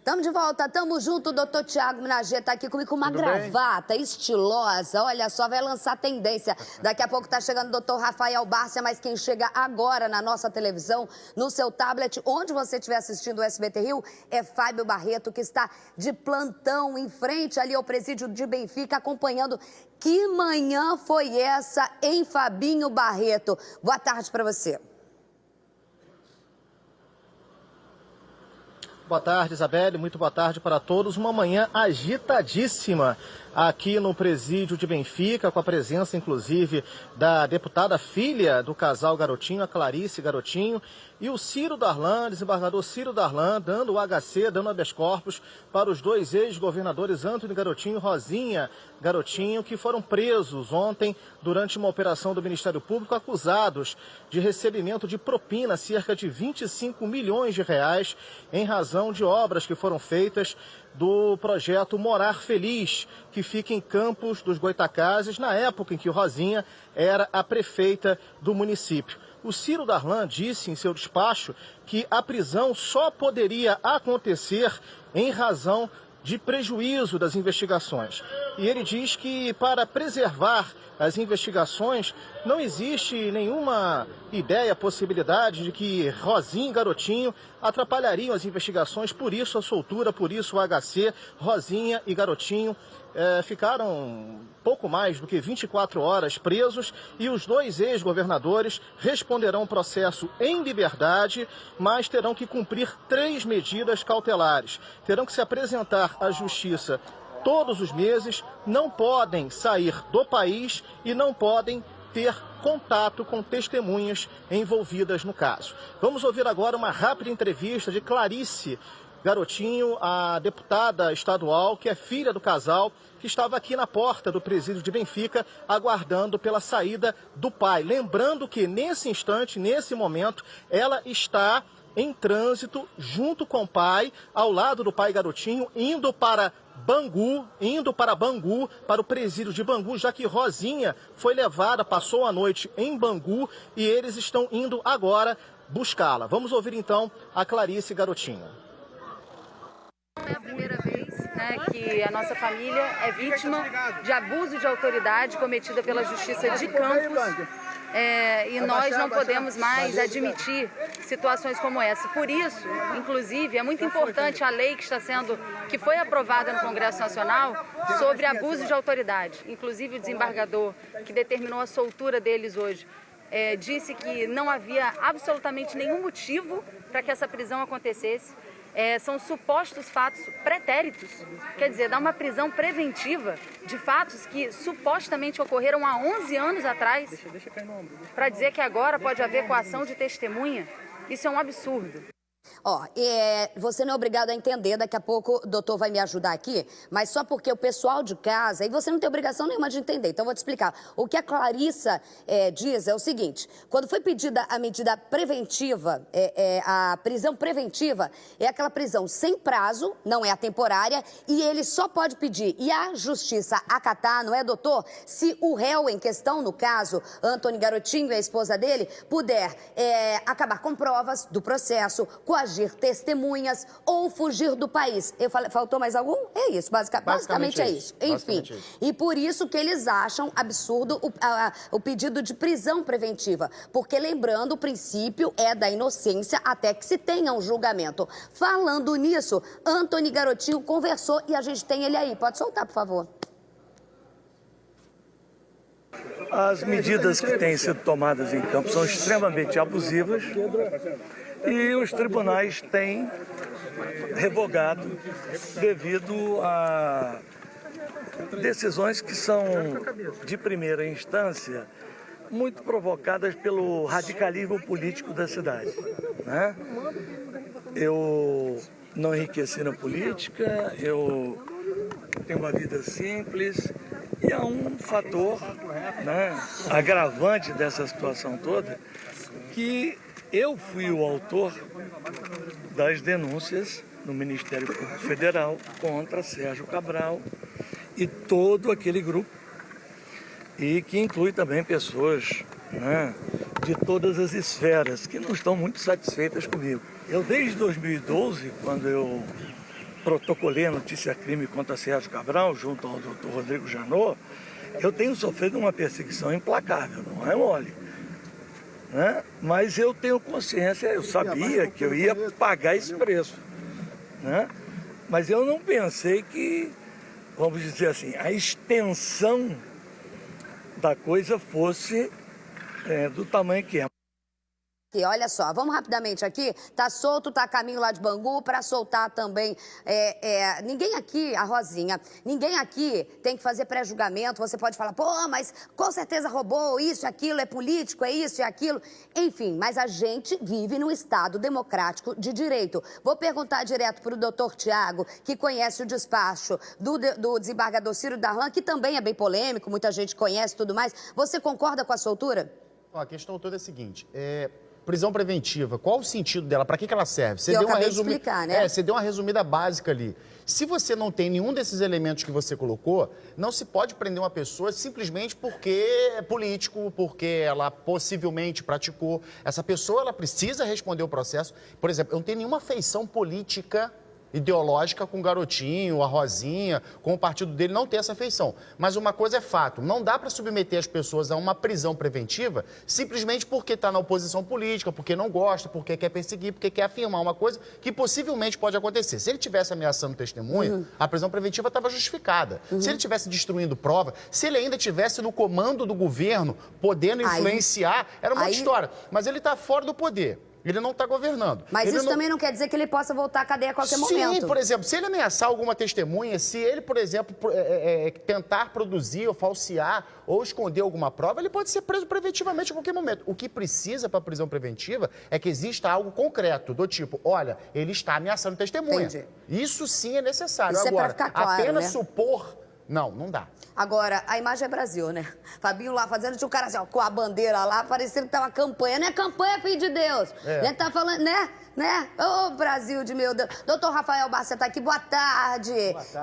Tamo de volta, tamo junto, doutor Tiago Minagê tá aqui comigo com uma gravata estilosa, olha só, vai lançar tendência. Daqui a pouco tá chegando o doutor Rafael Bárcia, mas quem chega agora na nossa televisão, no seu tablet, onde você estiver assistindo o SBT Rio, é Fábio Barreto, que está de plantão em frente ali ao presídio de Benfica, acompanhando. Que manhã foi essa, hein, Fabinho Barreto? Boa tarde para você. Boa tarde, Isabelle. Muito boa tarde para todos. Uma manhã agitadíssima aqui no presídio de Benfica, com a presença, inclusive, da deputada filha do casal Garotinho, a Clarice Garotinho, e o Ciro Darlan, desembargador Ciro Darlan, dando o HC, dando habeas corpus para os dois ex-governadores Antony Garotinho e Rosinha Garotinho, que foram presos ontem durante uma operação do Ministério Público, acusados de recebimento de propina, cerca de 25 milhões de reais, em razão de obras que foram feitas do projeto Morar Feliz, que fica em Campos dos Goitacazes, na época em que Rosinha era a prefeita do município. O Ciro Darlan disse em seu despacho que a prisão só poderia acontecer em razão de prejuízo das investigações. E ele diz que, para preservar as investigações, não existe nenhuma ideia, possibilidade de que Rosinha e Garotinho atrapalhariam as investigações, por isso a soltura, por isso o HC. Rosinha e Garotinho ficaram pouco mais do que 24 horas presos e os dois ex-governadores responderão o processo em liberdade, mas terão que cumprir 3 medidas cautelares. Terão que se apresentar à justiça todos os meses, não podem sair do país e não podem ter contato com testemunhas envolvidas no caso. Vamos ouvir agora uma rápida entrevista de Clarice Garotinho, a deputada estadual, que é filha do casal, que estava aqui na porta do presídio de Benfica, aguardando pela saída do pai. Lembrando que nesse instante, nesse momento, ela está em trânsito junto com o pai, ao lado do pai Garotinho, indo para Bangu, para o presídio de Bangu, já que Rosinha foi levada, passou a noite em Bangu e eles estão indo agora buscá-la. Vamos ouvir então a Clarice Garotinho. É a primeira vez, né, que a nossa família é vítima de abuso de autoridade cometida pela Justiça de Campos. E nós não podemos mais admitir situações como essa. Por isso, inclusive, é muito importante a lei que foi aprovada no Congresso Nacional sobre abuso de autoridade. Inclusive, o desembargador que determinou a soltura deles hoje disse que não havia absolutamente nenhum motivo para que essa prisão acontecesse. São supostos fatos pretéritos, quer dizer, dá uma prisão preventiva de fatos que supostamente ocorreram há 11 anos atrás, para dizer que agora pode haver coação de testemunha. Isso é um absurdo. Você não é obrigado a entender, daqui a pouco o doutor vai me ajudar aqui, mas só porque o pessoal de casa, e você não tem obrigação nenhuma de entender, então eu vou te explicar. O que a Clarissa diz é o seguinte: quando foi pedida a medida preventiva, a prisão preventiva, é aquela prisão sem prazo, não é a temporária, e ele só pode pedir, e a justiça acatar, não é, doutor? Se o réu em questão, no caso, Antony Garotinho e a esposa dele, puder acabar com provas do processo, coagir testemunhas ou fugir do país. Faltou mais algum? É isso, basicamente é isso. Enfim, e por isso que eles acham absurdo o pedido de prisão preventiva, porque lembrando, o princípio é da inocência até que se tenha um julgamento. Falando nisso, Antony Garotinho conversou e a gente tem ele aí. Pode soltar, por favor. As medidas que têm sido tomadas em Campos são extremamente abusivas e os tribunais têm revogado devido a decisões que são de primeira instância muito provocadas pelo radicalismo político da cidade, né? Eu não enriqueci na política, eu tenho uma vida simples. E há um fator, né, agravante dessa situação toda, que eu fui o autor das denúncias no Ministério Público Federal contra Sérgio Cabral e todo aquele grupo, e que inclui também pessoas, né, de todas as esferas que não estão muito satisfeitas comigo. Eu, desde 2012, quando eu protocolei a notícia-crime contra Sérgio Cabral, junto ao doutor Rodrigo Janot, eu tenho sofrido uma perseguição implacável, não é mole. Né? Mas eu tenho consciência, eu sabia que eu ia pagar esse preço. Né? Mas eu não pensei que, vamos dizer assim, a extensão da coisa fosse do tamanho que é. E olha só, vamos rapidamente aqui, tá solto, tá a caminho lá de Bangu para soltar também, ninguém aqui, a Rosinha, ninguém aqui tem que fazer pré-julgamento, você pode falar, pô, mas com certeza roubou, isso, aquilo, é político, é isso e aquilo, enfim, mas a gente vive num Estado democrático de direito. Vou perguntar direto para o doutor Tiago, que conhece o despacho do desembargador Ciro Darlan, que também é bem polêmico, muita gente conhece e tudo mais, você concorda com a soltura? A questão toda é a seguinte, prisão preventiva, qual o sentido dela? Para que ela serve? Você eu deu acabei de explicar, né? Você deu uma resumida básica ali. Se você não tem nenhum desses elementos que você colocou, não se pode prender uma pessoa simplesmente porque é político, porque ela possivelmente praticou. Essa pessoa, ela precisa responder o processo. Por exemplo, eu não tenho nenhuma feição política ideológica com o Garotinho, a Rosinha, com o partido dele, não tem essa feição. Mas uma coisa é fato, não dá para submeter as pessoas a uma prisão preventiva simplesmente porque está na oposição política, porque não gosta, porque quer perseguir, porque quer afirmar uma coisa que possivelmente pode acontecer. Se ele estivesse ameaçando testemunha, a prisão preventiva estava justificada. Se ele estivesse destruindo prova, se ele ainda estivesse no comando do governo, podendo influenciar, era uma outra história. Mas ele está fora do poder. Ele não está governando. Mas isso também não quer dizer que ele possa voltar à cadeia a qualquer momento. Sim, por exemplo, se ele ameaçar alguma testemunha, se ele, por exemplo, tentar produzir ou falsear ou esconder alguma prova, ele pode ser preso preventivamente a qualquer momento. O que precisa para a prisão preventiva é que exista algo concreto, do tipo, olha, ele está ameaçando testemunha. Entendi. Isso sim é necessário. Isso agora, é pra ficar claro, apenas né? supor, não dá. Agora, a imagem é Brasil, né? Fabinho lá fazendo, tinha um cara assim, ó, com a bandeira lá, parecendo que tava campanha. Não é campanha, filho de Deus. A gente tá falando, né? Ô, Brasil de meu Deus. Doutor Rafael Barcia tá aqui, boa tarde.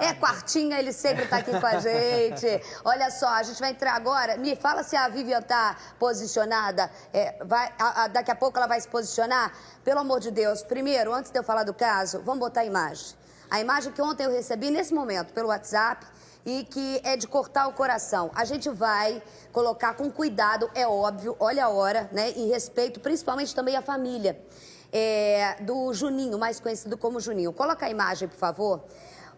É quartinha, ele sempre tá aqui com a gente. Olha só, a gente vai entrar agora. Me fala se a Vivian tá posicionada. Daqui a pouco ela vai se posicionar. Pelo amor de Deus, primeiro, antes de eu falar do caso, vamos botar a imagem. A imagem que ontem eu recebi nesse momento pelo WhatsApp, e que é de cortar o coração. A gente vai colocar com cuidado, é óbvio, olha a hora, né? E respeito principalmente também a família do Juninho, mais conhecido como Juninho. Coloca a imagem, por favor.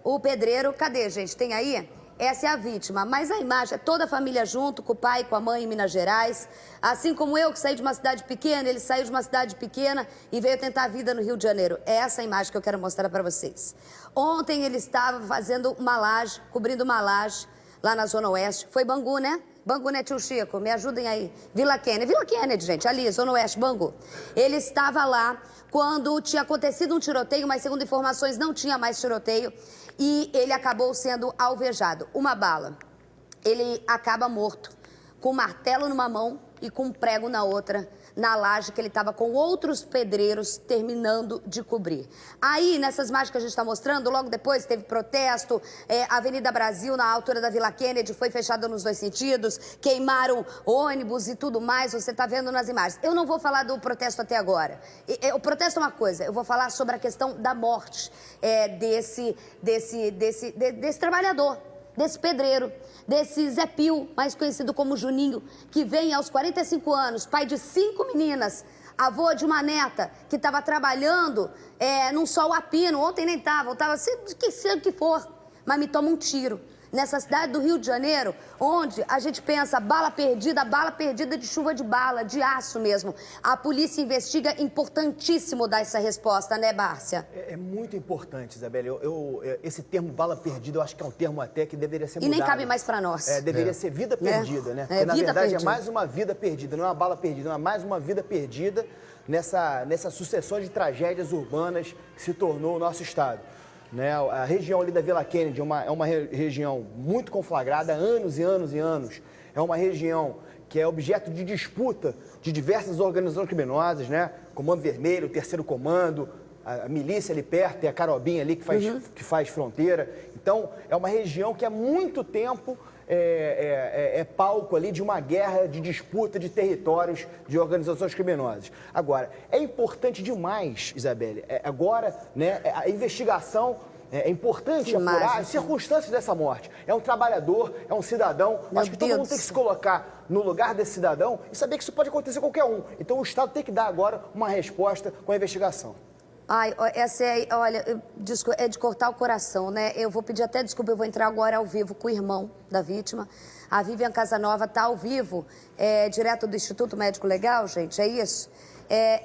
O pedreiro, cadê, gente? Tem aí? Essa é a vítima, mas a imagem é toda a família junto, com o pai e com a mãe em Minas Gerais. Assim como eu, que saí de uma cidade pequena, ele saiu de uma cidade pequena e veio tentar a vida no Rio de Janeiro. É essa a imagem que eu quero mostrar para vocês. Ontem ele estava fazendo uma laje, cobrindo uma laje lá na Zona Oeste. Foi Bangu, né? Bangu, né, tio Chico? Me ajudem aí. Vila Kennedy, gente, ali, Zona Oeste, Bangu. Ele estava lá quando tinha acontecido um tiroteio, mas segundo informações não tinha mais tiroteio. E ele acabou sendo alvejado. Uma bala. Ele acaba morto, com um martelo numa mão e com um prego na outra, na laje que ele estava com outros pedreiros terminando de cobrir. Aí, nessas imagens que a gente está mostrando, logo depois teve protesto, a Avenida Brasil, na altura da Vila Kennedy, foi fechada nos dois sentidos, queimaram ônibus e tudo mais, você está vendo nas imagens. Eu não vou falar do protesto até agora. O protesto é uma coisa, eu vou falar sobre a questão da morte desse trabalhador, desse pedreiro, desse Zé Pio, mais conhecido como Juninho, que vem aos 45 anos, pai de 5 meninas, avô de uma neta que estava trabalhando num sol a pino, ontem nem estava, seja o que for, mas me toma um tiro. Nessa cidade do Rio de Janeiro, onde a gente pensa bala perdida de chuva de bala, de aço mesmo. A polícia investiga, importantíssimo dar essa resposta, né, Bárcia? É muito importante, Isabelle. Esse termo bala perdida, eu acho que é um termo até que deveria ser mudado. E nem cabe mais para nós. Deveria ser vida perdida, né? Porque, na verdade, perdida. é mais uma vida perdida, não é uma bala perdida, é mais uma vida perdida nessa sucessão de tragédias urbanas que se tornou o nosso estado. Né? A região ali da Vila Kennedy é uma região muito conflagrada há anos e anos e anos. É uma região que é objeto de disputa de diversas organizações criminosas, né? Comando Vermelho, o Terceiro Comando, a milícia ali perto, tem a Carobinha ali que faz fronteira. Então, é uma região que há muito tempo é palco ali de uma guerra de disputa de territórios de organizações criminosas. Agora, é importante demais, Isabelle, agora, né, a investigação é importante Que apurar imagem, as circunstâncias dessa morte. É um trabalhador, é um cidadão. Meu Acho que todo Deus mundo tem do que se colocar no lugar desse cidadão e saber que isso pode acontecer com qualquer um. Então o Estado tem que dar agora uma resposta com a investigação. Ai, essa é, olha, é de cortar o coração, né? Eu vou pedir até desculpa, eu vou entrar agora ao vivo com o irmão da vítima. A Vivian Casanova está ao vivo, direto do Instituto Médico Legal, gente, é isso?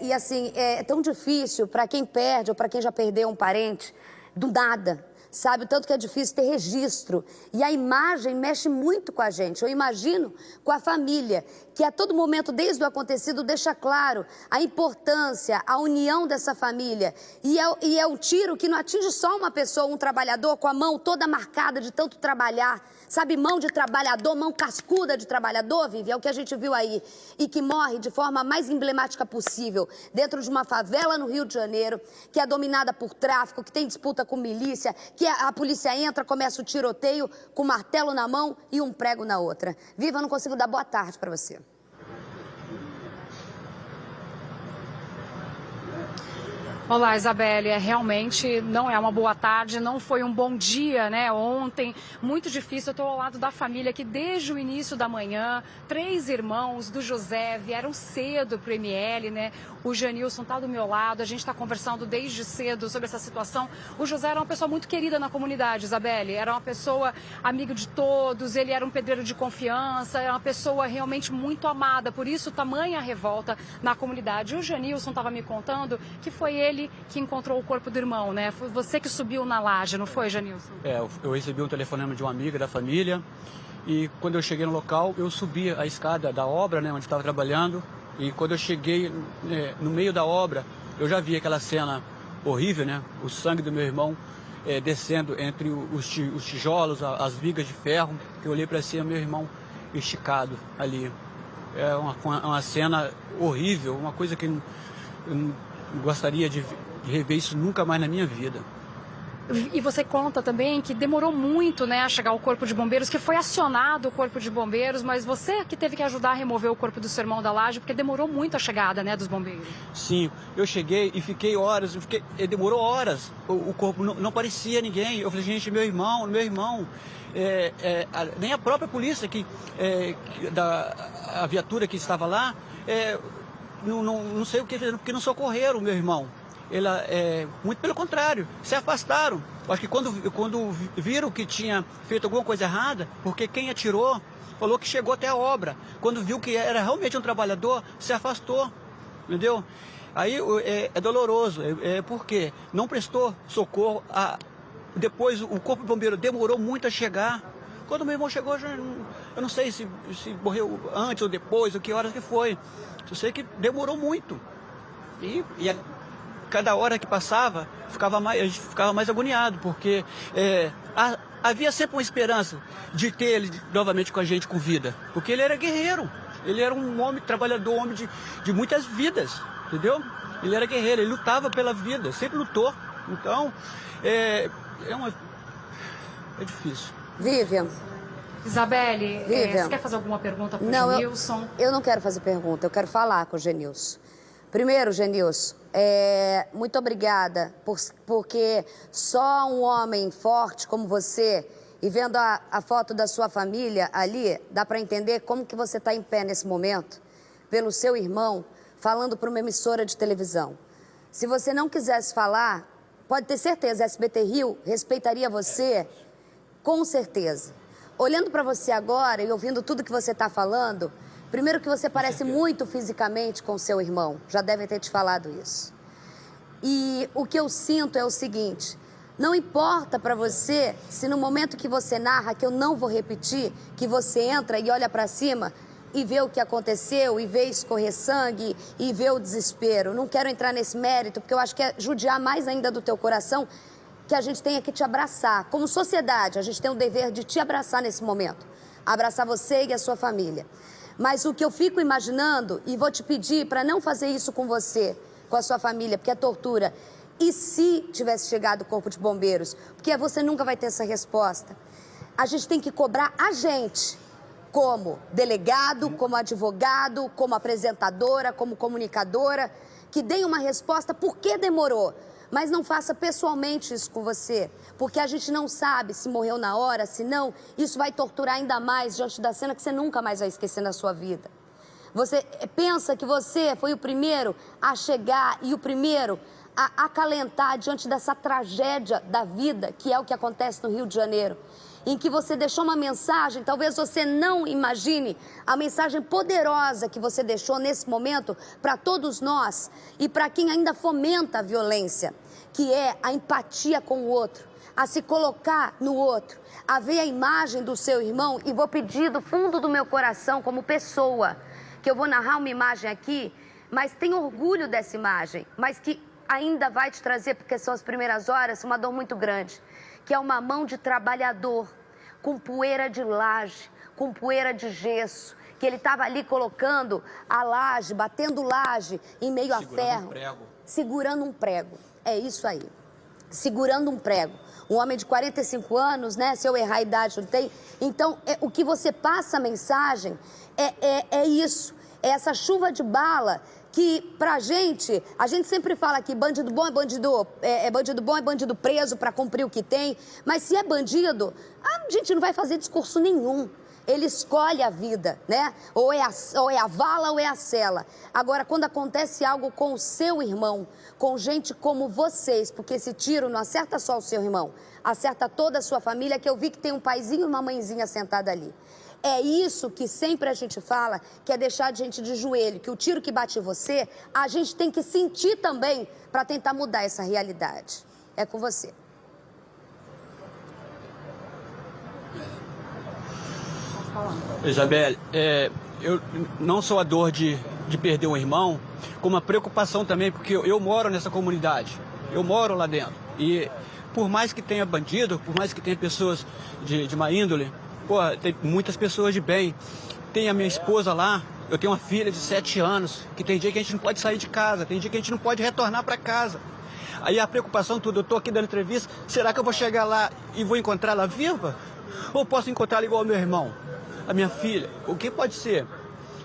E assim, é tão difícil para quem perde ou para quem já perdeu um parente, do nada. Sabe, o tanto que é difícil ter registro. E a imagem mexe muito com a gente. Eu imagino com a família, que a todo momento, desde o acontecido, deixa claro a importância, a união dessa família. E é um tiro que não atinge só uma pessoa, um trabalhador com a mão toda marcada de tanto trabalhar. Sabe, mão de trabalhador, mão cascuda de trabalhador, Vivi, é o que a gente viu aí. E que morre de forma mais emblemática possível, dentro de uma favela no Rio de Janeiro, que é dominada por tráfico, que tem disputa com milícia, que a polícia entra, começa o tiroteio com um martelo na mão e um prego na outra. Viva, eu não consigo dar boa tarde para você. Olá, Isabelle, realmente não é uma boa tarde, não foi um bom dia, né? Ontem, muito difícil. Eu estou ao lado da família que desde o início da manhã, 3 irmãos do José vieram cedo para o ML, né? O Janilson está do meu lado, a gente está conversando desde cedo sobre essa situação. O José era uma pessoa muito querida na comunidade, Isabelle, era uma pessoa amigo de todos, ele era um pedreiro de confiança, era uma pessoa realmente muito amada, por isso tamanha revolta na comunidade. O Janilson estava me contando que foi ele que encontrou o corpo do irmão, né? Foi você que subiu na laje, não foi, Janilson? Eu recebi um telefonema de uma amiga da família e quando eu cheguei no local, eu subi a escada da obra, né, onde estava trabalhando, e quando eu cheguei no meio da obra, eu já vi aquela cena horrível, né? O sangue do meu irmão descendo entre os tijolos, as vigas de ferro. Eu olhei para cima, meu irmão esticado ali. É uma cena horrível, uma coisa que eu não gostaria de rever isso nunca mais na minha vida. E você conta também que demorou muito, né, a chegar o corpo de bombeiros, que foi acionado o corpo de bombeiros, mas você que teve que ajudar a remover o corpo do seu irmão da laje, porque demorou muito a chegada, né, dos bombeiros. Sim, eu cheguei e fiquei horas, demorou horas, o corpo não parecia ninguém. Eu falei, gente, meu irmão, nem a própria polícia, a viatura que estava lá, não sei o que fizeram, porque não socorreram o meu irmão. Muito pelo contrário, se afastaram. Acho que quando viram que tinha feito alguma coisa errada, porque quem atirou falou que chegou até a obra. Quando viu que era realmente um trabalhador, se afastou, entendeu? Aí é doloroso, porque não prestou socorro. Depois o corpo de bombeiro demorou muito a chegar. Quando meu irmão chegou, eu não sei se morreu antes ou depois, ou que horas que foi. Eu sei que demorou muito. E cada hora que passava, a gente ficava mais agoniado, porque havia sempre uma esperança de ter ele novamente com a gente com vida. Porque ele era guerreiro, ele era um homem trabalhador, um homem de muitas vidas, entendeu? Ele era guerreiro, ele lutava pela vida, sempre lutou. Então, é difícil. Vivian. Isabelle, Vivian. você quer fazer alguma pergunta para o Genilson? Eu não quero fazer pergunta, eu quero falar com o Genilson. Primeiro, Genilson, muito obrigada, porque só um homem forte como você, e vendo a foto da sua família ali, dá para entender como que você está em pé nesse momento, pelo seu irmão, falando para uma emissora de televisão. Se você não quisesse falar, pode ter certeza, a SBT Rio respeitaria você, com certeza. Olhando para você agora e ouvindo tudo que você está falando, primeiro que você parece muito fisicamente com seu irmão, já devem ter te falado isso. E o que eu sinto é o seguinte, não importa para você se no momento que você narra, que eu não vou repetir, que você entra e olha para cima e vê o que aconteceu, e vê escorrer sangue, e vê o desespero. Não quero entrar nesse mérito, porque eu acho que é judiar mais ainda do teu coração, que a gente tenha que te abraçar. Como sociedade, a gente tem o dever de te abraçar nesse momento. Abraçar você e a sua família. Mas o que eu fico imaginando, e vou te pedir para não fazer isso com você, com a sua família, porque é tortura. E se tivesse chegado o corpo de bombeiros? Porque você nunca vai ter essa resposta. A gente tem que cobrar a gente, como delegado, como advogado, como apresentadora, como comunicadora, que deem uma resposta por que demorou. Mas não faça pessoalmente isso com você, porque a gente não sabe se morreu na hora, se não, isso vai torturar ainda mais diante da cena que você nunca mais vai esquecer na sua vida. Você pensa que você foi o primeiro a chegar e o primeiro a acalentar diante dessa tragédia da vida, que é o que acontece no Rio de Janeiro, em que você deixou uma mensagem, talvez você não imagine a mensagem poderosa que você deixou nesse momento para todos nós e para quem ainda fomenta a violência, que é a empatia com o outro, a se colocar no outro, a ver a imagem do seu irmão. E vou pedir do fundo do meu coração, como pessoa, que eu vou narrar uma imagem aqui, mas tenho orgulho dessa imagem, mas que ainda vai te trazer, porque são as primeiras horas, uma dor muito grande, que é uma mão de trabalhador, com poeira de laje, com poeira de gesso, que ele estava ali colocando a laje, batendo laje em meio a ferro, segurando um prego. É isso aí, segurando um prego. Um homem de 45 anos, né? Se eu errar a idade, não tem. Então, o que você passa a mensagem é isso, é essa chuva de bala que pra gente, a gente sempre fala que bandido bom é bandido bom é bandido preso para cumprir o que tem, mas se é bandido, a gente não vai fazer discurso nenhum. Ele escolhe a vida, né? Ou é a vala ou é a cela. Agora, quando acontece algo com o seu irmão, com gente como vocês, porque esse tiro não acerta só o seu irmão, acerta toda a sua família, que eu vi que tem um paizinho e uma mãezinha sentada ali. É isso que sempre a gente fala, que é deixar a gente de joelho, que o tiro que bate em você, a gente tem que sentir também para tentar mudar essa realidade. É com você. Isabelle, eu não só a dor de perder um irmão, como a preocupação também, porque eu moro nessa comunidade, eu moro lá dentro. E por mais que tenha bandido, por mais que tenha pessoas de má índole, pô, tem muitas pessoas de bem. Tem a minha esposa lá, eu tenho uma filha de 7 anos, que tem dia que a gente não pode sair de casa, tem dia que a gente não pode retornar para casa. Aí a preocupação toda, eu tô aqui dando entrevista, será que eu vou chegar lá e vou encontrá-la viva? Ou posso encontrá-la igual ao meu irmão, a minha filha? O que pode ser?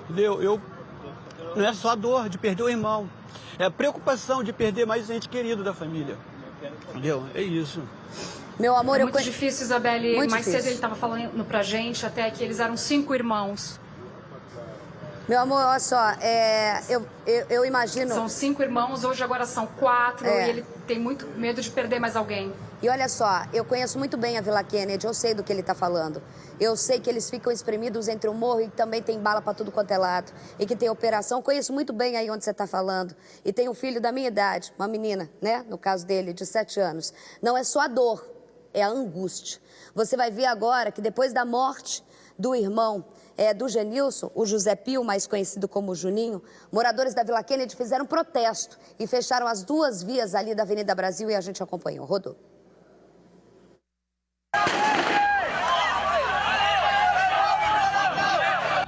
Entendeu? Não é só a dor de perder o irmão, é a preocupação de perder mais gente querido da família. Entendeu? É isso. Meu amor, é muito difícil, Isabelle. Muito mais difícil. cedo ele estava falando pra gente até que eles eram 5 irmãos. Meu amor, olha só, eu imagino... São 5 irmãos, hoje agora são 4, e ele tem muito medo de perder mais alguém. E olha só, eu conheço muito bem a Vila Kennedy, eu sei do que ele está falando. Eu sei que eles ficam espremidos entre o morro e também tem bala para tudo quanto é lado. E que tem operação, conheço muito bem aí onde você está falando. E tem um filho da minha idade, uma menina, né, no caso dele, de 7 anos. Não é só a dor, é a angústia. Você vai ver agora que depois da morte do irmão do Genilson, o José Pio, mais conhecido como Juninho, moradores da Vila Kennedy fizeram protesto e fecharam as 2 vias ali da Avenida Brasil e a gente acompanhou. Rodou.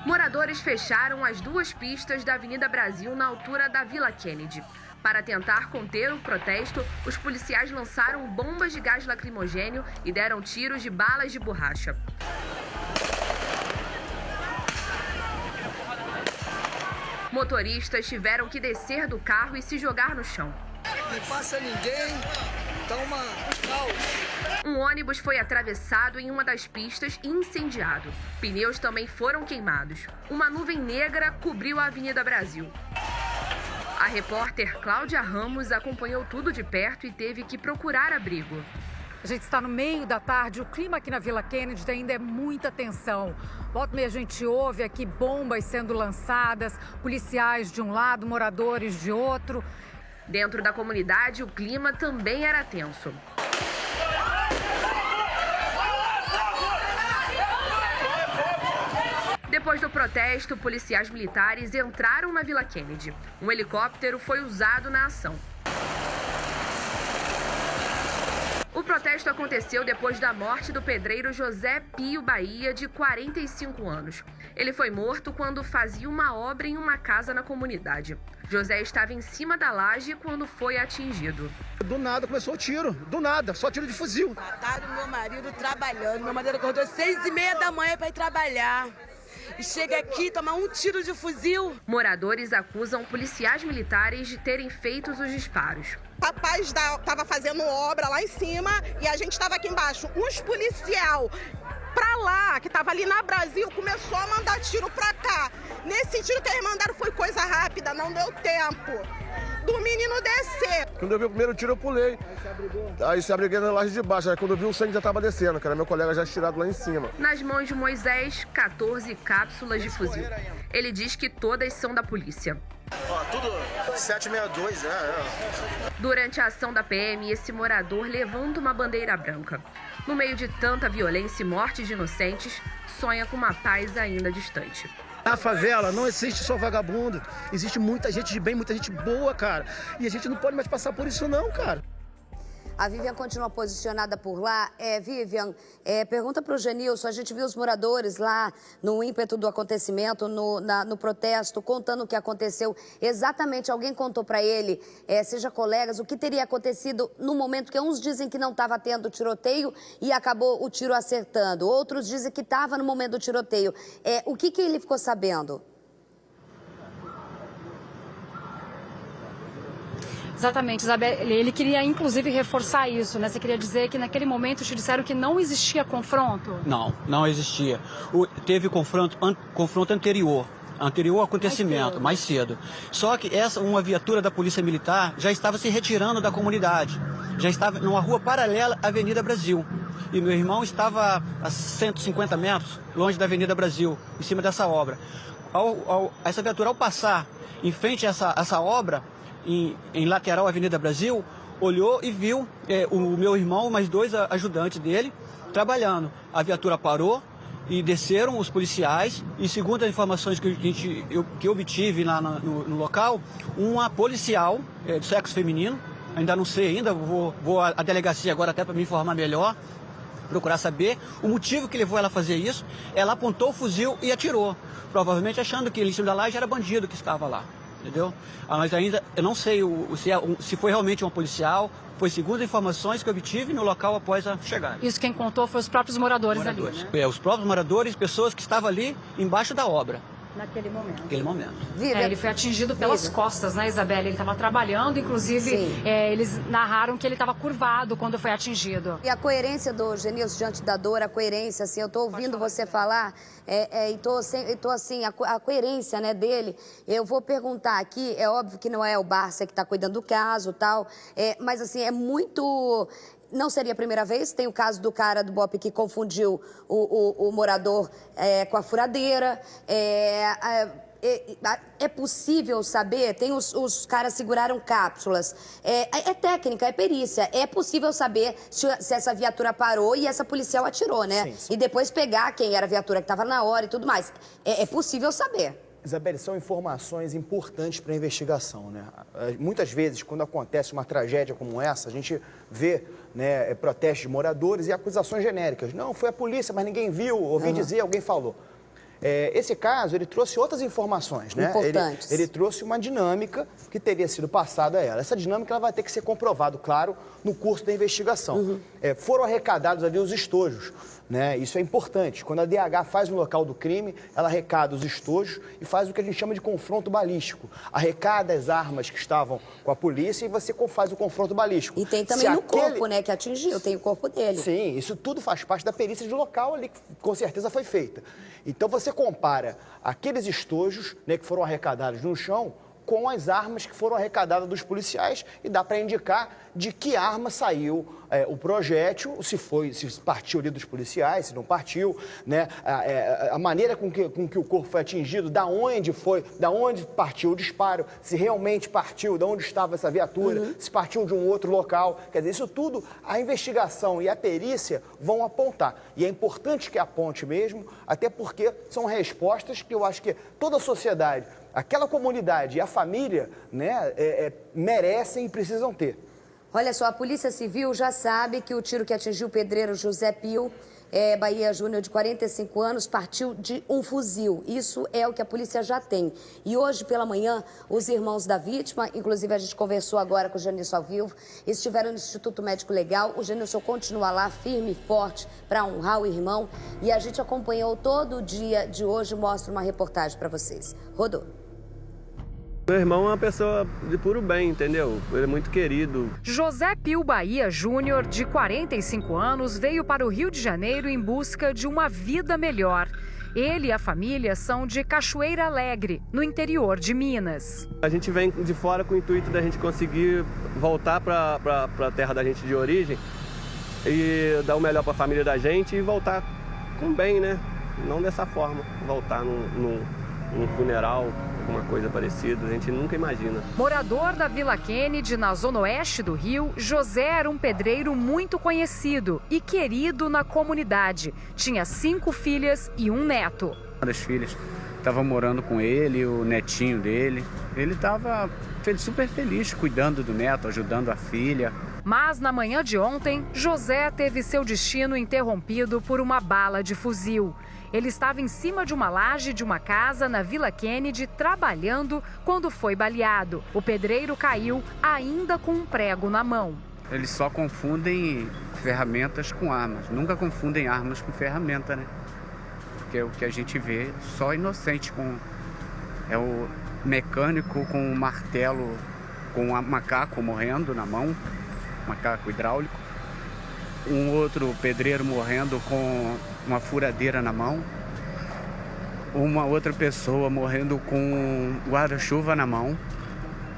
Moradores fecharam as 2 pistas da Avenida Brasil na altura da Vila Kennedy. Para tentar conter o protesto, os policiais lançaram bombas de gás lacrimogênio e deram tiros de balas de borracha. Motoristas tiveram que descer do carro e se jogar no chão. Não passa ninguém, tá um caos. Um ônibus foi atravessado em uma das pistas e incendiado. Pneus também foram queimados. Uma nuvem negra cobriu a Avenida Brasil. A repórter Cláudia Ramos acompanhou tudo de perto e teve que procurar abrigo. A gente está no meio da tarde, o clima aqui na Vila Kennedy ainda é muita tensão. Volta e meia a gente ouve aqui bombas sendo lançadas, policiais de um lado, moradores de outro. Dentro da comunidade, o clima também era tenso. Depois do protesto, policiais militares entraram na Vila Kennedy. Um helicóptero foi usado na ação. O protesto aconteceu depois da morte do pedreiro José Pio Bahia, de 45 anos. Ele foi morto quando fazia uma obra em uma casa na comunidade. José estava em cima da laje quando foi atingido. Do nada começou o tiro, do nada, só tiro de fuzil. Mataram meu marido trabalhando. Meu marido acordou às 6h30 da manhã para ir trabalhar. e chega aqui e toma um tiro de fuzil. Moradores acusam policiais militares de terem feito os disparos. O rapaz estava fazendo obra lá em cima e a gente estava aqui embaixo. Uns policial pra lá, que estava ali na Brasil, começou a mandar tiro pra cá. Nesse tiro que eles mandaram foi coisa rápida, não deu tempo do menino descer. Quando eu vi o primeiro tiro, eu pulei. Aí se abriguei na laje de baixo. Aí quando eu vi, o sangue já estava descendo, que era meu colega já estirado lá em cima. Nas mãos de Moisés, 14 cápsulas de fuzil. Ele diz que todas são da polícia. Ó, tudo 762, Durante a ação da PM, esse morador levanta uma bandeira branca. No meio de tanta violência e morte de inocentes, sonha com uma paz ainda distante. Na favela não existe só vagabundo. Existe muita gente de bem, muita gente boa, cara. E a gente não pode mais passar por isso não, cara. A Vivian continua posicionada por lá. Vivian, pergunta para o Genilson, a gente viu os moradores lá no ímpeto do acontecimento, no protesto, contando o que aconteceu. Exatamente, alguém contou para ele, seja colegas, o que teria acontecido no momento que uns dizem que não estava tendo tiroteio e acabou o tiro acertando. Outros dizem que estava no momento do tiroteio. O que ele ficou sabendo? Exatamente, Isabel. Ele queria, inclusive, reforçar isso, né? Você queria dizer que naquele momento te disseram que não existia confronto? Não existia. Teve confronto anterior ao acontecimento, mais cedo. Só que uma viatura da Polícia Militar já estava se retirando da comunidade. Já estava numa rua paralela à Avenida Brasil. E meu irmão estava a 150 metros longe da Avenida Brasil, em cima dessa obra. Essa viatura, ao passar em frente a essa obra, em lateral à Avenida Brasil, olhou e viu o meu irmão, mais dois ajudantes dele, trabalhando. A viatura parou e desceram os policiais e, segundo as informações que eu obtive lá no local, uma policial de sexo feminino, ainda não sei ainda, vou à delegacia agora até para me informar melhor, procurar saber o motivo que levou ela a fazer isso. Ela apontou o fuzil e atirou, provavelmente achando que em cima da laje era bandido que estava lá. Entendeu? Mas ainda eu não sei se foi realmente uma policial, foi segundo informações que eu obtive no local após a chegada. Isso quem contou foi os próprios moradores ali, né? Os próprios moradores, pessoas que estavam ali embaixo da obra. Naquele momento. Ele foi atingido pelas costas, né, Isabela? Ele estava trabalhando, inclusive eles narraram que ele estava curvado quando foi atingido. E a coerência do Genilson diante da dor, a coerência, assim, eu estou ouvindo você falar e tô assim, a coerência, né, dele. Eu vou perguntar aqui, é óbvio que não é o Barça que está cuidando do caso, tal, mas assim, é muito... Não seria a primeira vez, tem o caso do cara do BOPE que confundiu o morador com a furadeira. É possível saber, os caras seguraram cápsulas, é técnica, é perícia, é possível saber se essa viatura parou e essa policial atirou, né? Sim. E depois pegar quem era a viatura que estava na hora e tudo mais. É possível saber. Isabelle, são informações importantes para a investigação, né? Muitas vezes, quando acontece uma tragédia como essa, a gente vê, né, protestos de moradores e acusações genéricas. Não, foi a polícia, mas ninguém viu, ouvi dizer, alguém falou. Esse caso, ele trouxe outras informações, né? Importantes. Ele trouxe uma dinâmica que teria sido passada a ela. Essa dinâmica ela vai ter que ser comprovada, claro, no curso da investigação. Foram arrecadados ali os estojos, né? Isso é importante. Quando a DH faz no local do crime, ela arrecada os estojos e faz o que a gente chama de confronto balístico. Arrecada as armas que estavam com a polícia e você faz o confronto balístico. E tem também no corpo, né, que atingiu, tem o corpo dele. Sim, isso tudo faz parte da perícia de local ali, que com certeza foi feita. Então você compara aqueles estojos, né, que foram arrecadados no chão com as armas que foram arrecadadas dos policiais e dá para indicar de que arma saiu o projétil, se partiu ali dos policiais, se não partiu, né? A maneira com que o corpo foi atingido, da onde partiu o disparo, se realmente partiu, de onde estava essa viatura, se partiu de um outro local. Quer dizer, isso tudo a investigação e a perícia vão apontar. E é importante que aponte mesmo, até porque são respostas que eu acho que toda a sociedade, aquela comunidade e a família, né, merecem e precisam ter. Olha só, a Polícia Civil já sabe que o tiro que atingiu o pedreiro José Pio Bahia Júnior, de 45 anos, partiu de um fuzil. Isso é o que a polícia já tem. E hoje, pela manhã, os irmãos da vítima, inclusive a gente conversou agora com o Genilson ao vivo, estiveram no Instituto Médico Legal. O Genilson continua lá, firme e forte, para honrar o irmão. E a gente acompanhou todo o dia de hoje. Mostra uma reportagem para vocês. Rodou. Meu irmão é uma pessoa de puro bem, entendeu? Ele é muito querido. José Pio Bahia Júnior, de 45 anos, veio para o Rio de Janeiro em busca de uma vida melhor. Ele e a família são de Cachoeira Alegre, no interior de Minas. A gente vem de fora com o intuito da gente conseguir voltar para a terra da gente de origem e dar o melhor para a família da gente e voltar com bem, né? Não dessa forma, voltar num funeral, alguma coisa parecida, a gente nunca imagina. Morador da Vila Kennedy, na zona oeste do Rio, José era um pedreiro muito conhecido e querido na comunidade. Tinha 5 filhas e um neto. Uma das filhas estava morando com ele, o netinho dele. Ele estava super feliz cuidando do neto, ajudando a filha. Mas na manhã de ontem, José teve seu destino interrompido por uma bala de fuzil. Ele estava em cima de uma laje de uma casa na Vila Kennedy trabalhando quando foi baleado. O pedreiro caiu ainda com um prego na mão. Eles só confundem ferramentas com armas. Nunca confundem armas com ferramenta, né? Porque é o que a gente vê, só inocente com... É o mecânico com um martelo, com um macaco morrendo na mão, macaco hidráulico. Um outro pedreiro morrendo com uma furadeira na mão. Uma outra pessoa morrendo com um guarda-chuva na mão.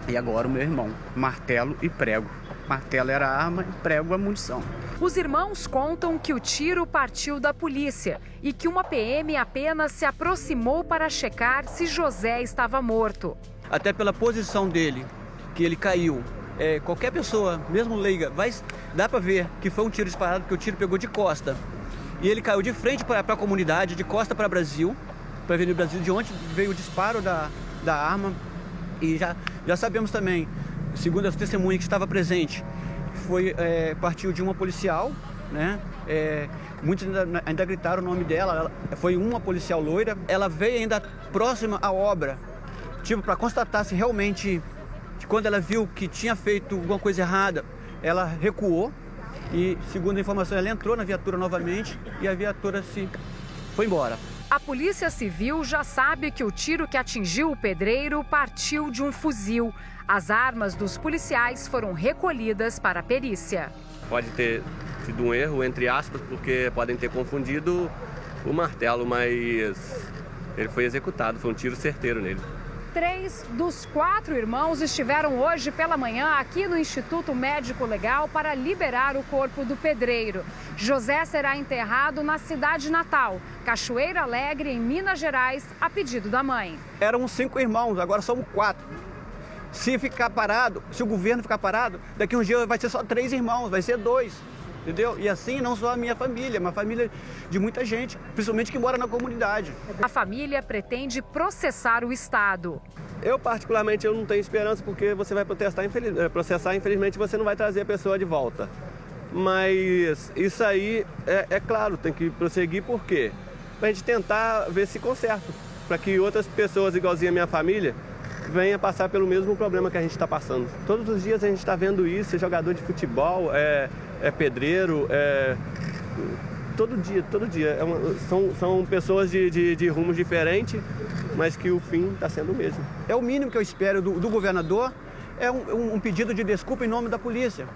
E agora o meu irmão, martelo e prego. Martelo era a arma e prego a munição. Os irmãos contam que o tiro partiu da polícia e que uma PM apenas se aproximou para checar se José estava morto. Até pela posição dele, que ele caiu. Qualquer pessoa, mesmo leiga, dá para ver que foi um tiro disparado, porque o tiro pegou de costa. E ele caiu de frente para a comunidade, de costa para Brasil, para ver no Brasil de onde veio o disparo da arma. E já sabemos também, segundo as testemunhas que estava presente, partiu de uma policial, né? Muitos ainda gritaram o nome dela, foi uma policial loira. Ela veio ainda próxima à obra, para constatar se realmente... Quando ela viu que tinha feito alguma coisa errada, ela recuou e, segundo a informação, ela entrou na viatura novamente e a viatura foi embora. A Polícia Civil já sabe que o tiro que atingiu o pedreiro partiu de um fuzil. As armas dos policiais foram recolhidas para a perícia. Pode ter sido um erro, entre aspas, porque podem ter confundido o martelo, mas ele foi executado, foi um tiro certeiro nele. 3 dos 4 irmãos estiveram hoje pela manhã aqui no Instituto Médico Legal para liberar o corpo do pedreiro. José será enterrado na cidade natal, Cachoeira Alegre, em Minas Gerais, a pedido da mãe. Eram 5 irmãos, agora somos 4. Se ficar parado, se o governo ficar parado, daqui a um dia vai ser só 3 irmãos, vai ser 2. Entendeu? E assim não só a minha família, uma família de muita gente, principalmente que mora na comunidade. A família pretende processar o Estado. Eu particularmente não tenho esperança porque você vai processar, infelizmente você não vai trazer a pessoa de volta. Mas isso aí é claro, tem que prosseguir por quê? Pra gente tentar ver se conserta, para que outras pessoas igualzinha a minha família venha passar pelo mesmo problema que a gente está passando. Todos os dias a gente está vendo isso, é jogador de futebol, é pedreiro, todo dia. São pessoas de rumos diferentes, mas que o fim está sendo o mesmo. É o mínimo que eu espero do governador, é um pedido de desculpa em nome da polícia,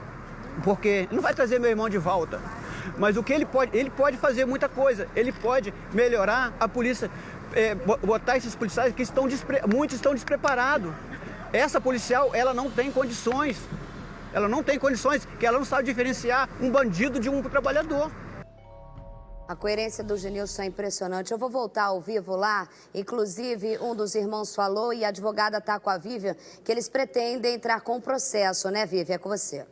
porque não vai trazer meu irmão de volta, mas o que ele pode fazer muita coisa, ele pode melhorar a polícia, botar esses policiais que muitos estão despreparados. Essa policial, ela não tem condições. Ela não tem condições, que ela não sabe diferenciar um bandido de um trabalhador. A coerência do Genilson é impressionante. Eu vou voltar ao vivo lá. Inclusive, um dos irmãos falou, e a advogada está com a Vivian, que eles pretendem entrar com o processo, né, Vivian? É com você.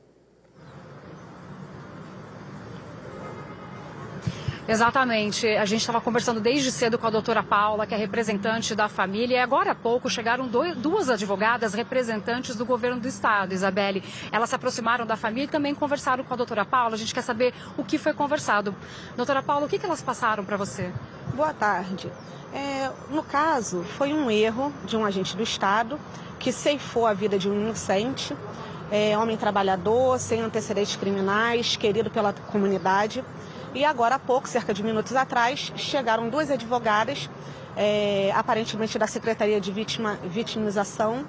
Exatamente. A gente estava conversando desde cedo com a doutora Paula, que é representante da família, e agora há pouco chegaram duas advogadas representantes do governo do estado, Isabelle. Elas se aproximaram da família e também conversaram com a doutora Paula. A gente quer saber o que foi conversado. Doutora Paula, o que elas passaram para você? Boa tarde. No caso, foi um erro de um agente do estado que ceifou a vida de um inocente, homem trabalhador, sem antecedentes criminais, querido pela comunidade. E agora há pouco, cerca de minutos atrás, chegaram duas advogadas, aparentemente da Secretaria de Vitimização,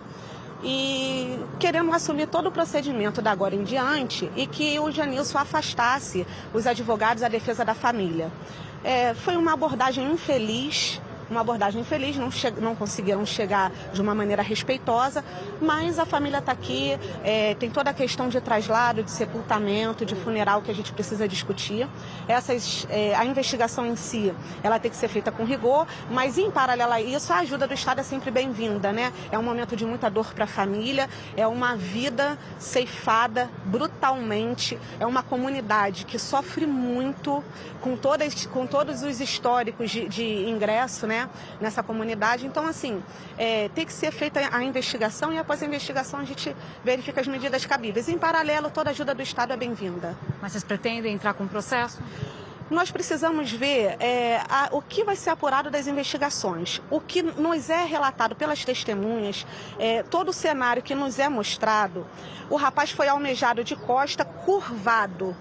e queremos assumir todo o procedimento da agora em diante e que o Janilson afastasse os advogados da defesa da família. Foi uma abordagem infeliz, não conseguiram chegar de uma maneira respeitosa, mas a família está aqui, tem toda a questão de traslado, de sepultamento, de funeral que a gente precisa discutir. A investigação em si, ela tem que ser feita com rigor, mas em paralelo a isso, a ajuda do Estado é sempre bem-vinda, né? É um momento de muita dor para a família, é uma vida ceifada brutalmente, é uma comunidade que sofre muito com todos os históricos de ingresso, né, nessa comunidade. Então, assim, tem que ser feita a investigação e após a investigação a gente verifica as medidas cabíveis. Em paralelo, toda a ajuda do Estado é bem-vinda. Mas vocês pretendem entrar com processo? Nós precisamos ver o que vai ser apurado das investigações. O que nos é relatado pelas testemunhas, todo o cenário que nos é mostrado, o rapaz foi almejado de costa, curvado.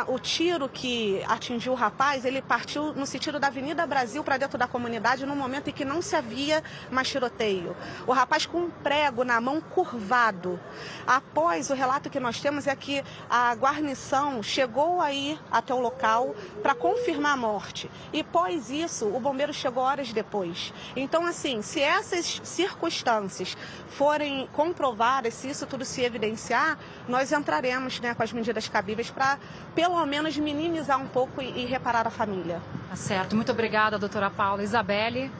O tiro que atingiu o rapaz, ele partiu no sentido da Avenida Brasil para dentro da comunidade no momento em que não se havia mais tiroteio. O rapaz com um prego na mão curvado. Após, o relato que nós temos é que a guarnição chegou aí até o local para confirmar a morte. E após isso, o bombeiro chegou horas depois. Então, assim, se essas circunstâncias forem comprovadas, se isso tudo se evidenciar, nós entraremos, né, com as medidas cabíveis para, pelo menos, minimizar um pouco e reparar a família. Tá certo. Muito obrigada, doutora Paula. Isabelle?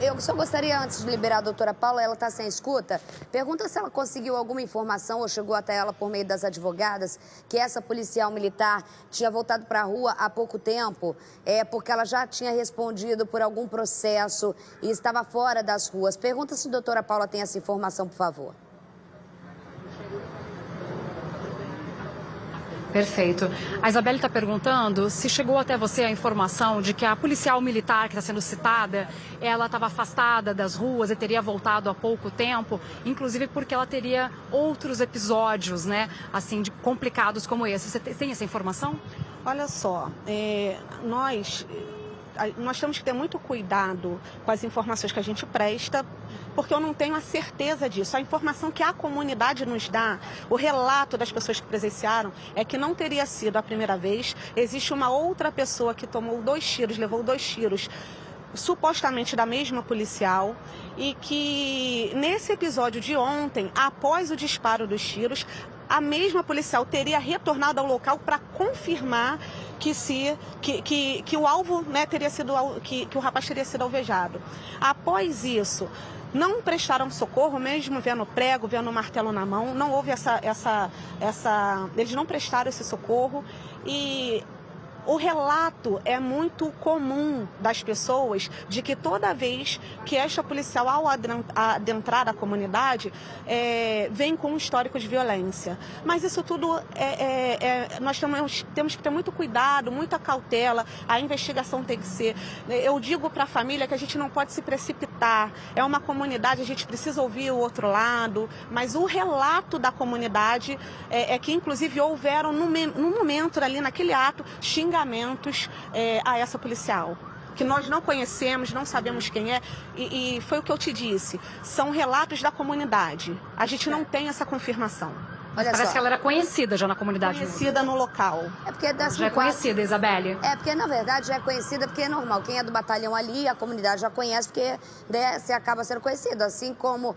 Eu só gostaria, antes de liberar a doutora Paula, ela está sem escuta, pergunta se ela conseguiu alguma informação ou chegou até ela por meio das advogadas que essa policial militar tinha voltado para a rua há pouco tempo, porque ela já tinha respondido por algum processo e estava fora das ruas. Pergunta se a doutora Paula tem essa informação, por favor. Perfeito. A Isabelle está perguntando se chegou até você a informação de que a policial militar que está sendo citada, ela estava afastada das ruas e teria voltado há pouco tempo, inclusive porque ela teria outros episódios, né, assim, complicados como esse. Você tem essa informação? Olha só, nós temos que ter muito cuidado com as informações que a gente presta, porque eu não tenho a certeza disso. A informação que a comunidade nos dá, o relato das pessoas que presenciaram, é que não teria sido a primeira vez. Existe uma outra pessoa que tomou 2 tiros, levou 2 tiros, supostamente da mesma policial, e que nesse episódio de ontem, após o disparo dos tiros, a mesma policial teria retornado ao local para confirmar que o alvo, né, teria sido que o rapaz teria sido alvejado. Após isso, não prestaram socorro, mesmo vendo prego, vendo martelo na mão, não houve eles não prestaram esse socorro. E o relato é muito comum das pessoas de que toda vez que esta policial, ao adentrar a comunidade, vem com um histórico de violência. Mas isso tudo, nós temos que ter muito cuidado, muita cautela, a investigação tem que ser. Eu digo para a família que a gente não pode se precipitar, é uma comunidade, a gente precisa ouvir o outro lado, mas o relato da comunidade é que, inclusive, houveram, no momento ali, naquele ato, xingamentos a essa policial, que nós não conhecemos, não sabemos quem é, e foi o que eu te disse, são relatos da comunidade, a gente não tem essa confirmação. Parece que ela era conhecida já na comunidade. Conhecida no local. Já é conhecida, Isabelle? Porque, na verdade, já é conhecida porque é normal. Quem é do batalhão ali, a comunidade já conhece, porque, né, você acaba sendo conhecido. Assim como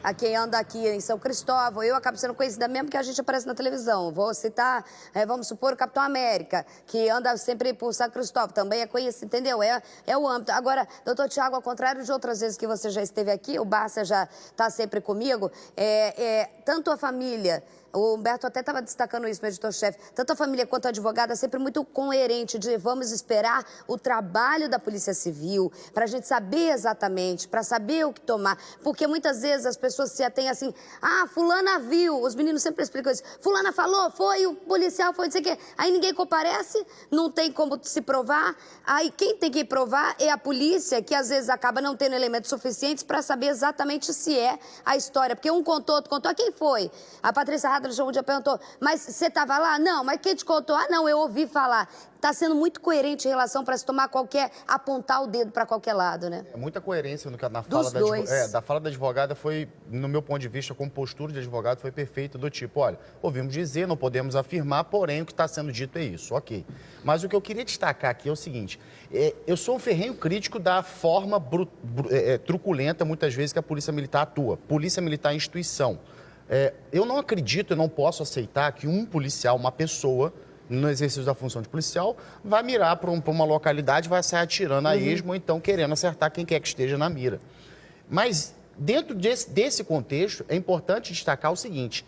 a quem anda aqui em São Cristóvão, eu acabo sendo conhecida mesmo porque a gente aparece na televisão. Vou citar, vamos supor, o Capitão América, que anda sempre por São Cristóvão, também é conhecido, entendeu? É o âmbito. Agora, doutor Tiago, ao contrário de outras vezes que você já esteve aqui, o Barça já está sempre comigo, tanto a família, o Humberto até estava destacando isso, meu editor-chefe, tanto a família quanto a advogada sempre muito coerente de vamos esperar o trabalho da Polícia Civil para a gente saber exatamente, para saber o que tomar, porque muitas vezes as pessoas se atêm assim, fulana viu, os meninos sempre explicam isso, fulana falou, foi o policial, foi não sei o quê, aí ninguém comparece, não tem como se provar, aí quem tem que provar é a polícia, que às vezes acaba não tendo elementos suficientes para saber exatamente se é a história, porque um contou, outro contou, quem foi? A Patrícia Hadra um dia perguntou, mas você estava lá? Não, mas quem te contou? Não, eu ouvi falar. Está sendo muito coerente em relação para se tomar apontar o dedo para qualquer lado, né? É muita coerência na fala da fala da advogada foi, no meu ponto de vista, como postura de advogado, foi perfeita, do tipo, olha, ouvimos dizer, não podemos afirmar, porém o que está sendo dito é isso, ok. Mas o que eu queria destacar aqui é o seguinte, eu sou um ferrenho crítico da forma truculenta, muitas vezes, que a Polícia Militar atua. Polícia Militar é instituição. Eu não acredito, eu não posso aceitar que um policial, uma pessoa, no exercício da função de policial, vai mirar para uma localidade, vai sair atirando a esmo, ou então querendo acertar quem quer que esteja na mira. Mas, dentro desse contexto, é importante destacar o seguinte,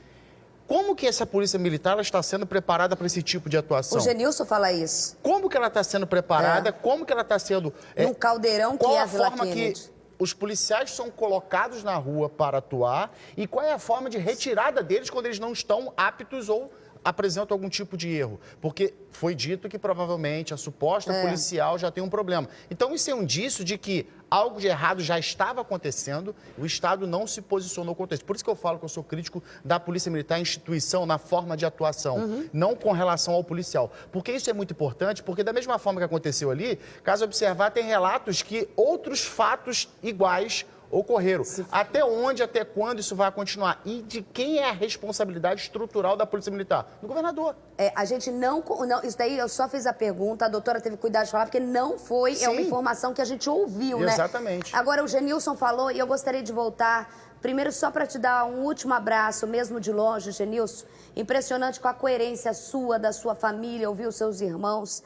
como que essa Polícia Militar ela está sendo preparada para esse tipo de atuação? O Genilson fala isso. Como que ela está sendo preparada, como que ela está sendo... Num caldeirão que é a Vila Kennedy. Os policiais são colocados na rua para atuar e qual é a forma de retirada deles quando eles não estão aptos ou apresentam algum tipo de erro? Porque foi dito que provavelmente a suposta policial já tem um problema. Então isso é um indício de que algo de errado já estava acontecendo, o Estado não se posicionou contra isso. Por isso que eu falo que eu sou crítico da Polícia Militar, instituição, na forma de atuação, não com relação ao policial. Porque isso é muito importante, porque da mesma forma que aconteceu ali, caso observar, tem relatos que outros fatos iguais ocorreram. Até onde, até quando isso vai continuar? E de quem é a responsabilidade estrutural da Polícia Militar? Do governador. A gente não... Isso daí eu só fiz a pergunta, a doutora teve cuidado de falar, porque não foi... É uma informação que a gente ouviu, né? Exatamente. Agora, o Genilson falou, e eu gostaria de voltar... Primeiro, só para te dar um último abraço, mesmo de longe, Genilson. Impressionante com a coerência sua, da sua família, ouvir os seus irmãos.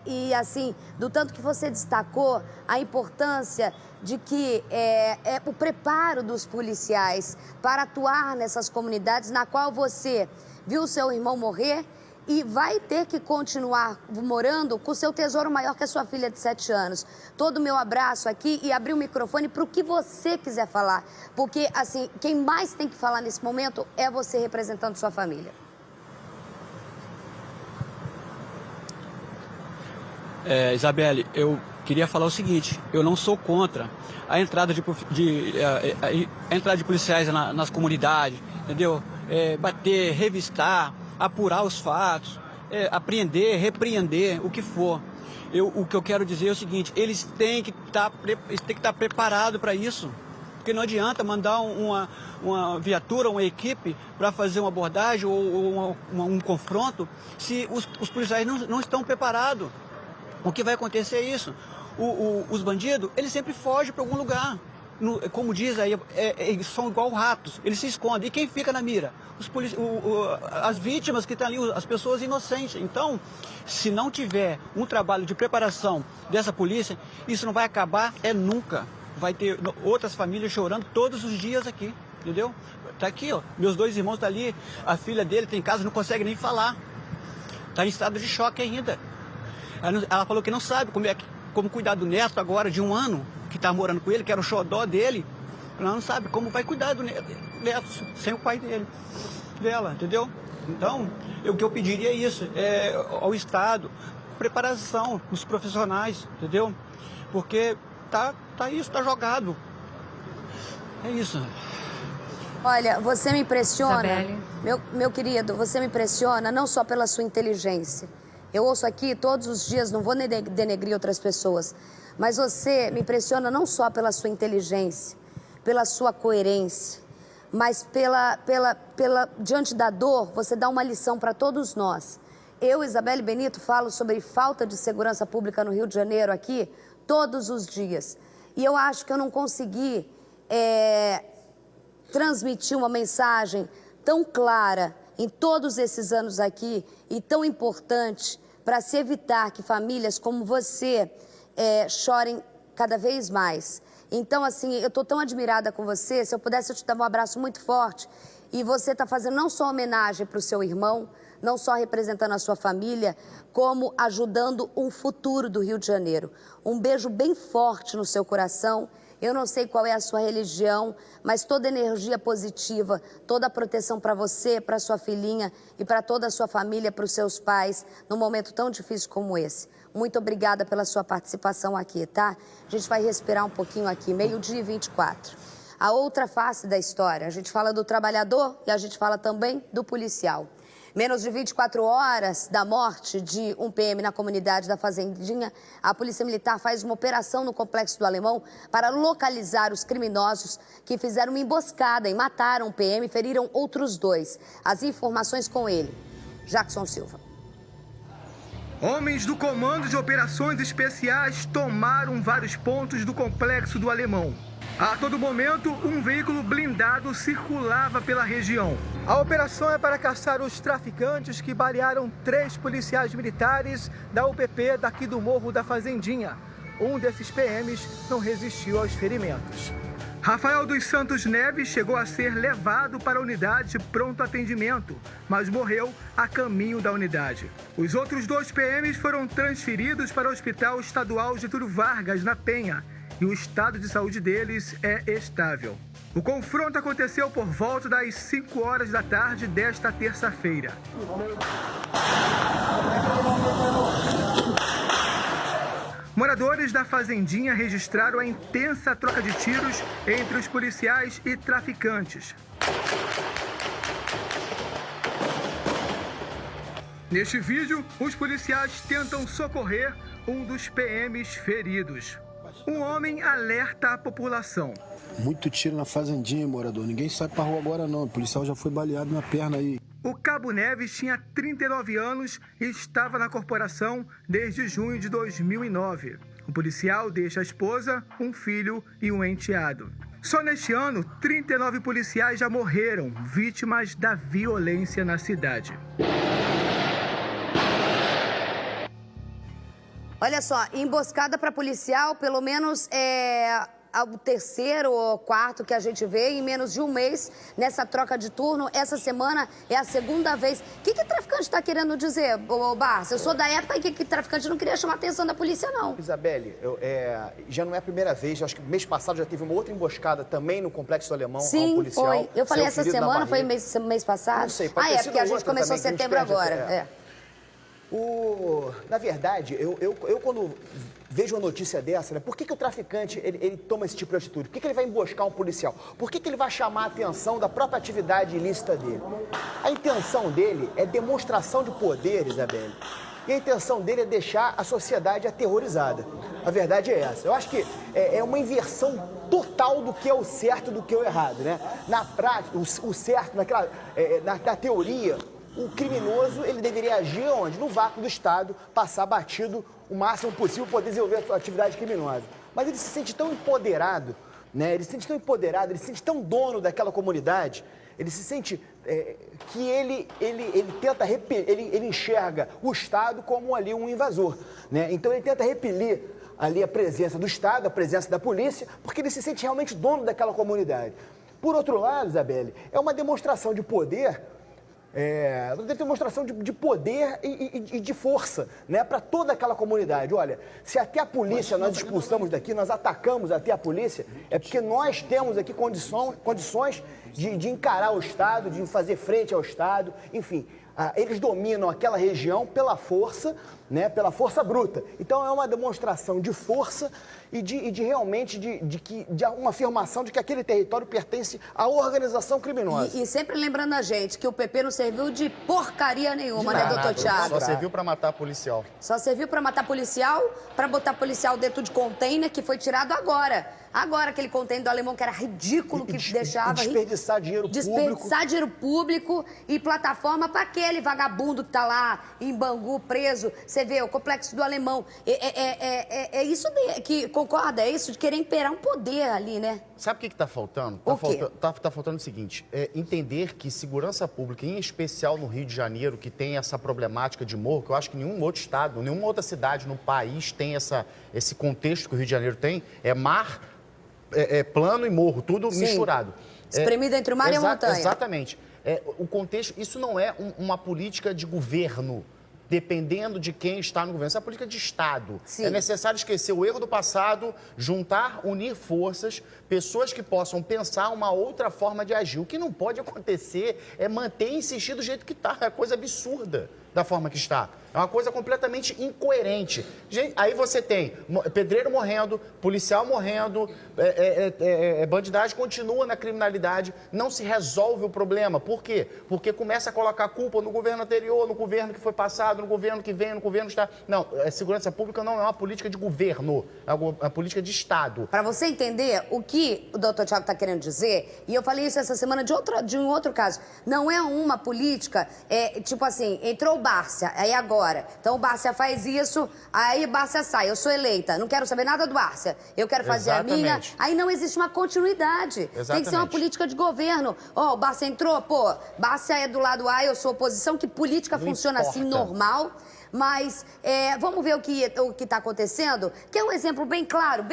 E assim, do tanto que você destacou a importância de que o preparo dos policiais para atuar nessas comunidades na qual você viu o seu irmão morrer e vai ter que continuar morando com o seu tesouro maior que a sua filha de 7 anos. Todo o meu abraço aqui e abrir o microfone para o que você quiser falar. Porque, assim, quem mais tem que falar nesse momento é você representando sua família. Isabelle, eu queria falar o seguinte, eu não sou contra a entrada de policiais nas comunidades, entendeu? Bater, revistar, apurar os fatos, apreender, repreender, o que for. O que eu quero dizer é o seguinte, eles têm que estar preparados para isso. Porque não adianta mandar uma viatura, uma equipe para fazer uma abordagem ou um confronto se os policiais não estão preparados. O que vai acontecer é isso. Os bandidos, eles sempre fogem para algum lugar. Como diz aí, eles são igual ratos, eles se escondem. E quem fica na mira? As vítimas que estão ali, as pessoas inocentes. Então, se não tiver um trabalho de preparação dessa polícia, isso não vai acabar nunca. Vai ter outras famílias chorando todos os dias aqui, entendeu? Tá aqui, ó, meus 2 irmãos estão ali, a filha dele tem em casa, não consegue nem falar. Está em estado de choque ainda. Ela falou que não sabe como cuidar do neto agora, de 1 ano, que está morando com ele, que era o xodó dele. Ela não sabe como vai cuidar do neto sem o pai dela, entendeu? Então, o que eu pediria é isso, ao Estado, preparação dos profissionais, entendeu? Porque isso, tá jogado. É isso. Olha, você me impressiona, Isabelle. meu querido, você me impressiona não só pela sua inteligência. Eu ouço aqui todos os dias, não vou denegrir outras pessoas, mas você me impressiona não só pela sua inteligência, pela sua coerência, mas diante da dor, você dá uma lição para todos nós. Eu, Isabelle Benito, falo sobre falta de segurança pública no Rio de Janeiro aqui todos os dias. E eu acho que eu não consegui transmitir uma mensagem tão clara em todos esses anos aqui e tão importante para se evitar que famílias como você chorem cada vez mais. Então, assim, eu tô tão admirada com você, se eu pudesse eu te dar um abraço muito forte. E você está fazendo não só homenagem para o seu irmão, não só representando a sua família, como ajudando um futuro do Rio de Janeiro. Um beijo bem forte no seu coração. Eu não sei qual é a sua religião, mas toda energia positiva, toda a proteção para você, para sua filhinha e para toda a sua família, para os seus pais, num momento tão difícil como esse. Muito obrigada pela sua participação aqui, tá? A gente vai respirar um pouquinho aqui, 12h24. A outra face da história, a gente fala do trabalhador e a gente fala também do policial. Menos de 24 horas da morte de um PM na comunidade da Fazendinha, a Polícia Militar faz uma operação no Complexo do Alemão para localizar os criminosos que fizeram uma emboscada e mataram o PM e feriram outros 2. As informações com ele, Jackson Silva. Homens do Comando de Operações Especiais tomaram vários pontos do Complexo do Alemão. A todo momento, um veículo blindado circulava pela região. A operação é para caçar os traficantes que balearam 3 policiais militares da UPP daqui do Morro da Fazendinha. Um desses PMs não resistiu aos ferimentos. Rafael dos Santos Neves chegou a ser levado para a unidade de pronto atendimento, mas morreu a caminho da unidade. Os outros 2 PMs foram transferidos para o Hospital Estadual Getúlio Vargas, na Penha, e o estado de saúde deles é estável. O confronto aconteceu por volta das 5 horas da tarde desta terça-feira. Moradores da Fazendinha registraram a intensa troca de tiros entre os policiais e traficantes. Neste vídeo, os policiais tentam socorrer um dos PMs feridos. Um homem alerta a população. Muito tiro na Fazendinha, morador. Ninguém sai pra rua agora não. O policial já foi baleado na perna aí. O Cabo Neves tinha 39 anos e estava na corporação desde junho de 2009. O policial deixa a esposa, um filho e um enteado. Só neste ano, 39 policiais já morreram, vítimas da violência na cidade. Olha só, emboscada para policial, pelo menos o 3º ou 4º que a gente vê em menos de um mês nessa troca de turno. Essa semana é a 2ª vez. O que traficante está querendo dizer, Barça? Eu sou da época em que traficante não queria chamar a atenção da polícia, não. Isabelle, já não é a primeira vez. Eu acho que mês passado já teve uma outra emboscada também no Complexo do Alemão. Sim, a um policial. foi. Eu falei essa semana, foi mês passado? Não sei, pode ter sido porque a gente outra começou em também, setembro agora. Na verdade, eu quando vejo uma notícia dessa, né, por que o traficante ele toma esse tipo de atitude? Por que ele vai emboscar um policial? Por que ele vai chamar a atenção da própria atividade ilícita dele? A intenção dele é demonstração de poder, Isabelle. E a intenção dele é deixar a sociedade aterrorizada. A verdade é essa. Eu acho que é uma inversão total do que é o certo e do que é o errado, né? Na prática, o certo, na teoria, o criminoso, ele deveria agir onde? No vácuo do Estado, passar batido o máximo possível, poder desenvolver a sua atividade criminosa. Mas ele se sente tão empoderado, né? Ele se sente tão empoderado, ele se sente tão dono daquela comunidade, ele se sente que ele tenta ele enxerga o Estado como ali um invasor, né? Então ele tenta repelir ali a presença do Estado, a presença da polícia, porque ele se sente realmente dono daquela comunidade. Por outro lado, Isabelle, é uma demonstração de poder, uma demonstração de poder e de força, né, para toda aquela comunidade. Olha, se até a polícia nós expulsamos daqui, nós atacamos até a polícia, é porque nós temos aqui condições de encarar o Estado, de fazer frente ao Estado, enfim. Eles dominam aquela região pela força, né, pela força bruta. Então é uma demonstração de força e de realmente de uma afirmação de que aquele território pertence à organização criminosa. E sempre lembrando a gente que o PP não serviu de porcaria nenhuma, né, doutor Thiago? Só serviu para matar policial. Só serviu para matar policial, para botar policial dentro de container que foi tirado agora. Agora aquele container do Alemão que era ridículo, que deixava... Desperdiçar dinheiro público. Desperdiçar dinheiro público e plataforma para aquele vagabundo que tá lá em Bangu, preso. Você vê, o Complexo do Alemão. É isso que concorda? É isso de querer imperar um poder ali, né? Sabe o que está faltando? Tá faltando o seguinte, entender que segurança pública, em especial no Rio de Janeiro, que tem essa problemática de morro, que eu acho que nenhum outro estado, nenhuma outra cidade no país tem esse contexto que o Rio de Janeiro tem, é mar, plano e morro, tudo Sim. misturado. Espremido entre o mar e a montanha. Exatamente. O contexto, isso não é uma política de governo, dependendo de quem está no governo. Isso é uma política de Estado. Sim. É necessário esquecer o erro do passado, juntar, unir forças, pessoas que possam pensar uma outra forma de agir. O que não pode acontecer é manter e insistir do jeito que está. É coisa absurda da forma que está. É uma coisa completamente incoerente. Gente, aí você tem pedreiro morrendo, policial morrendo, bandidagem continua na criminalidade, não se resolve o problema. Por quê? Porque começa a colocar culpa no governo anterior, no governo que foi passado, no governo que vem, no governo que está... Não, a segurança pública não é uma política de governo, é uma política de Estado. Para você entender o que o doutor Tiago está querendo dizer, e eu falei isso essa semana de um outro caso, não é uma política, tipo assim, entrou o Bárcia, aí agora, então o Bárcia faz isso, aí o Bárcia sai, eu sou eleita, não quero saber nada do Bárcia, eu quero fazer a minha, aí não existe uma continuidade. Exatamente. Tem que ser uma política de governo. O Bárcia entrou, Bárcia é do lado A, eu sou oposição, que política Não funciona importa. assim, normal. Mas vamos ver o que está acontecendo, que é um exemplo bem claro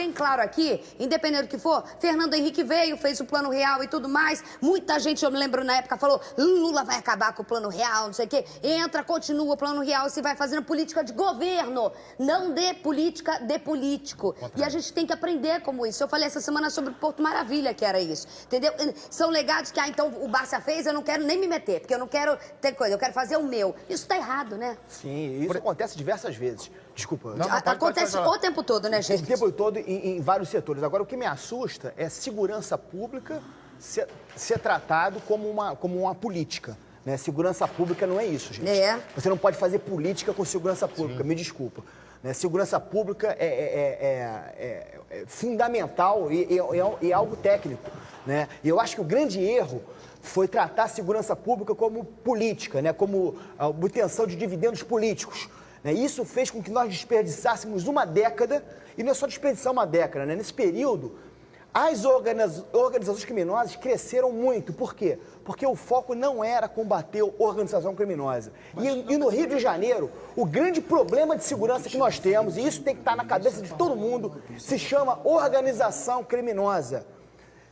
aqui, independente do que for. Fernando Henrique veio, fez o Plano Real e tudo mais. Muita gente, eu me lembro na época, falou: Lula vai acabar com o Plano Real, não sei o quê. Entra, continua o Plano Real, se vai fazendo política de governo, não de política de político. E a gente tem que aprender como isso. Eu falei essa semana sobre Porto Maravilha, que era isso, entendeu? São legados que, então o Bárcia fez, eu não quero nem me meter, porque eu não quero ter coisa, eu quero fazer o meu. Isso tá errado, né? Sim, isso acontece diversas vezes. Desculpa. Acontece o tempo todo, né, gente? O tempo todo em vários setores. Agora, o que me assusta é segurança pública ser tratado como uma política. Né? Segurança pública não é isso, gente. Você não pode fazer política com segurança pública, me desculpa. Né? Segurança pública é fundamental e é algo técnico. Né? E eu acho que o grande erro foi tratar a segurança pública como política, né? Como a obtenção de dividendos políticos. Né? Isso fez com que nós desperdiçássemos uma década, e não é só desperdiçar uma década, né? Nesse período, as organizações criminosas cresceram muito. Por quê? Porque o foco não era combater a organização criminosa. E no Rio de Janeiro, o grande problema de segurança que nós temos, e isso tem que estar na cabeça de todo mundo, se chama organização criminosa.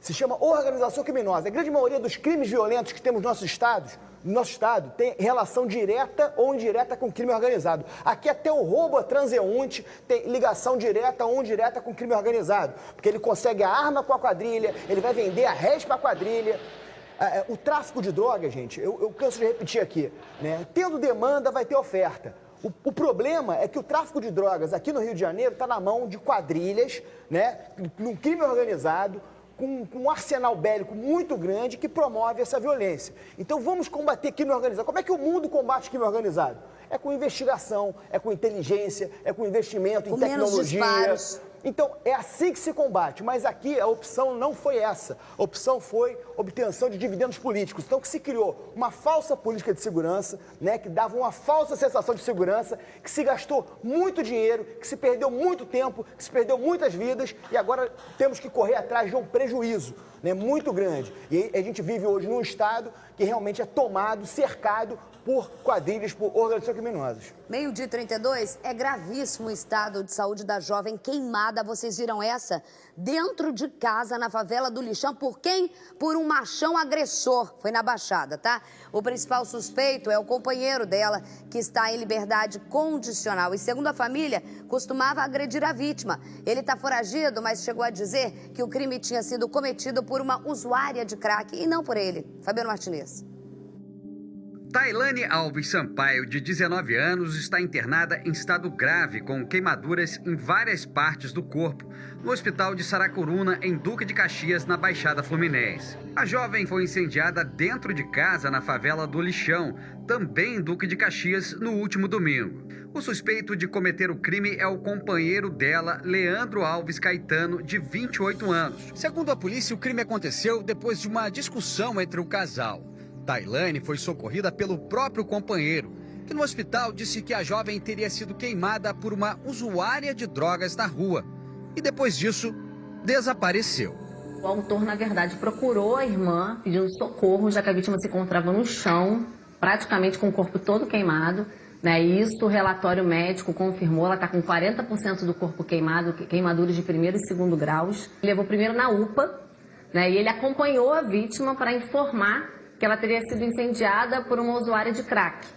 Se chama organização criminosa. A grande maioria dos crimes violentos que temos no nosso estado tem relação direta ou indireta com crime organizado. Aqui até o roubo a transeunte tem ligação direta ou indireta com crime organizado. Porque ele consegue a arma com a quadrilha, ele vai vender a res para a quadrilha. O tráfico de drogas, gente, eu canso de repetir aqui, né? Tendo demanda, vai ter oferta. O problema é que o tráfico de drogas aqui no Rio de Janeiro está na mão de quadrilhas, né? Num crime organizado, com um arsenal bélico muito grande que promove essa violência. Então vamos combater crime organizado. Como é que o mundo combate crime organizado? É com investigação, é com inteligência, é com investimento em tecnologia. Então, é assim que se combate, mas aqui a opção não foi essa. A opção foi obtenção de dividendos políticos. Então, que se criou uma falsa política de segurança, né, que dava uma falsa sensação de segurança, que se gastou muito dinheiro, que se perdeu muito tempo, que se perdeu muitas vidas, e agora temos que correr atrás de um prejuízo, né, muito grande. E a gente vive hoje num estado que realmente é tomado, cercado por quadrilhas, por organizações criminosas. 12h32, é gravíssimo o estado de saúde da jovem queimada, vocês viram essa? Dentro de casa, na favela do Lixão, por quem? Por um machão agressor, foi na Baixada, tá? O principal suspeito é o companheiro dela, que está em liberdade condicional e, segundo a família, costumava agredir a vítima. Ele está foragido, mas chegou a dizer que o crime tinha sido cometido por uma usuária de crack e não por ele. Fabiano Martinez. Tailane Alves Sampaio, de 19 anos, está internada em estado grave com queimaduras em várias partes do corpo, no hospital de Saracuruna, em Duque de Caxias, na Baixada Fluminense. A jovem foi incendiada dentro de casa na favela do Lixão, também em Duque de Caxias, no último domingo. O suspeito de cometer o crime é o companheiro dela, Leandro Alves Caetano, de 28 anos. Segundo a polícia, o crime aconteceu depois de uma discussão entre o casal. Tailane foi socorrida pelo próprio companheiro, que no hospital disse que a jovem teria sido queimada por uma usuária de drogas na rua. E depois disso, desapareceu. O autor, na verdade, procurou a irmã pedindo socorro, já que a vítima se encontrava no chão, praticamente com o corpo todo queimado. Né? E isso o relatório médico confirmou, ela está com 40% do corpo queimado, queimaduras de 1º e 2º graus. Levou primeiro na UPA, né? E ele acompanhou a vítima para informar que ela teria sido incendiada por uma usuária de crack.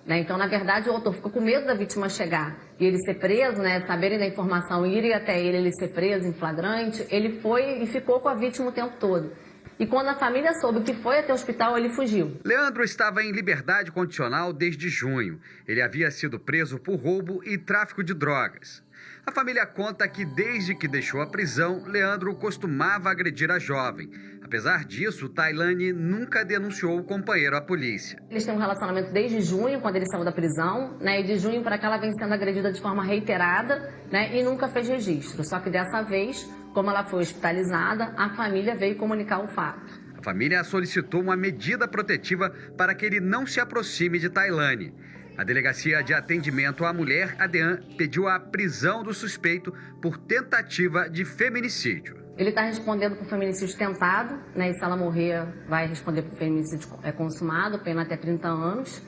Né? Então, na verdade, o autor ficou com medo da vítima chegar e ele ser preso, né? Saberem da informação, irem até ele ser preso em flagrante, ele foi e ficou com a vítima o tempo todo. E quando a família soube que foi até o hospital, ele fugiu. Leandro estava em liberdade condicional desde junho. Ele havia sido preso por roubo e tráfico de drogas. A família conta que desde que deixou a prisão, Leandro costumava agredir a jovem. Apesar disso, Tailane nunca denunciou o companheiro à polícia. Eles têm um relacionamento desde junho, quando ele saiu da prisão, né? E de junho para cá ela vem sendo agredida de forma reiterada, né? E nunca fez registro. Só que dessa vez, como ela foi hospitalizada, a família veio comunicar o fato. A família solicitou uma medida protetiva para que ele não se aproxime de Tailane. A Delegacia de Atendimento à Mulher, a DEAN, pediu a prisão do suspeito por tentativa de feminicídio. Ele está respondendo por feminicídio tentado, né? E se ela morrer, vai responder por feminicídio consumado, pena até 30 anos.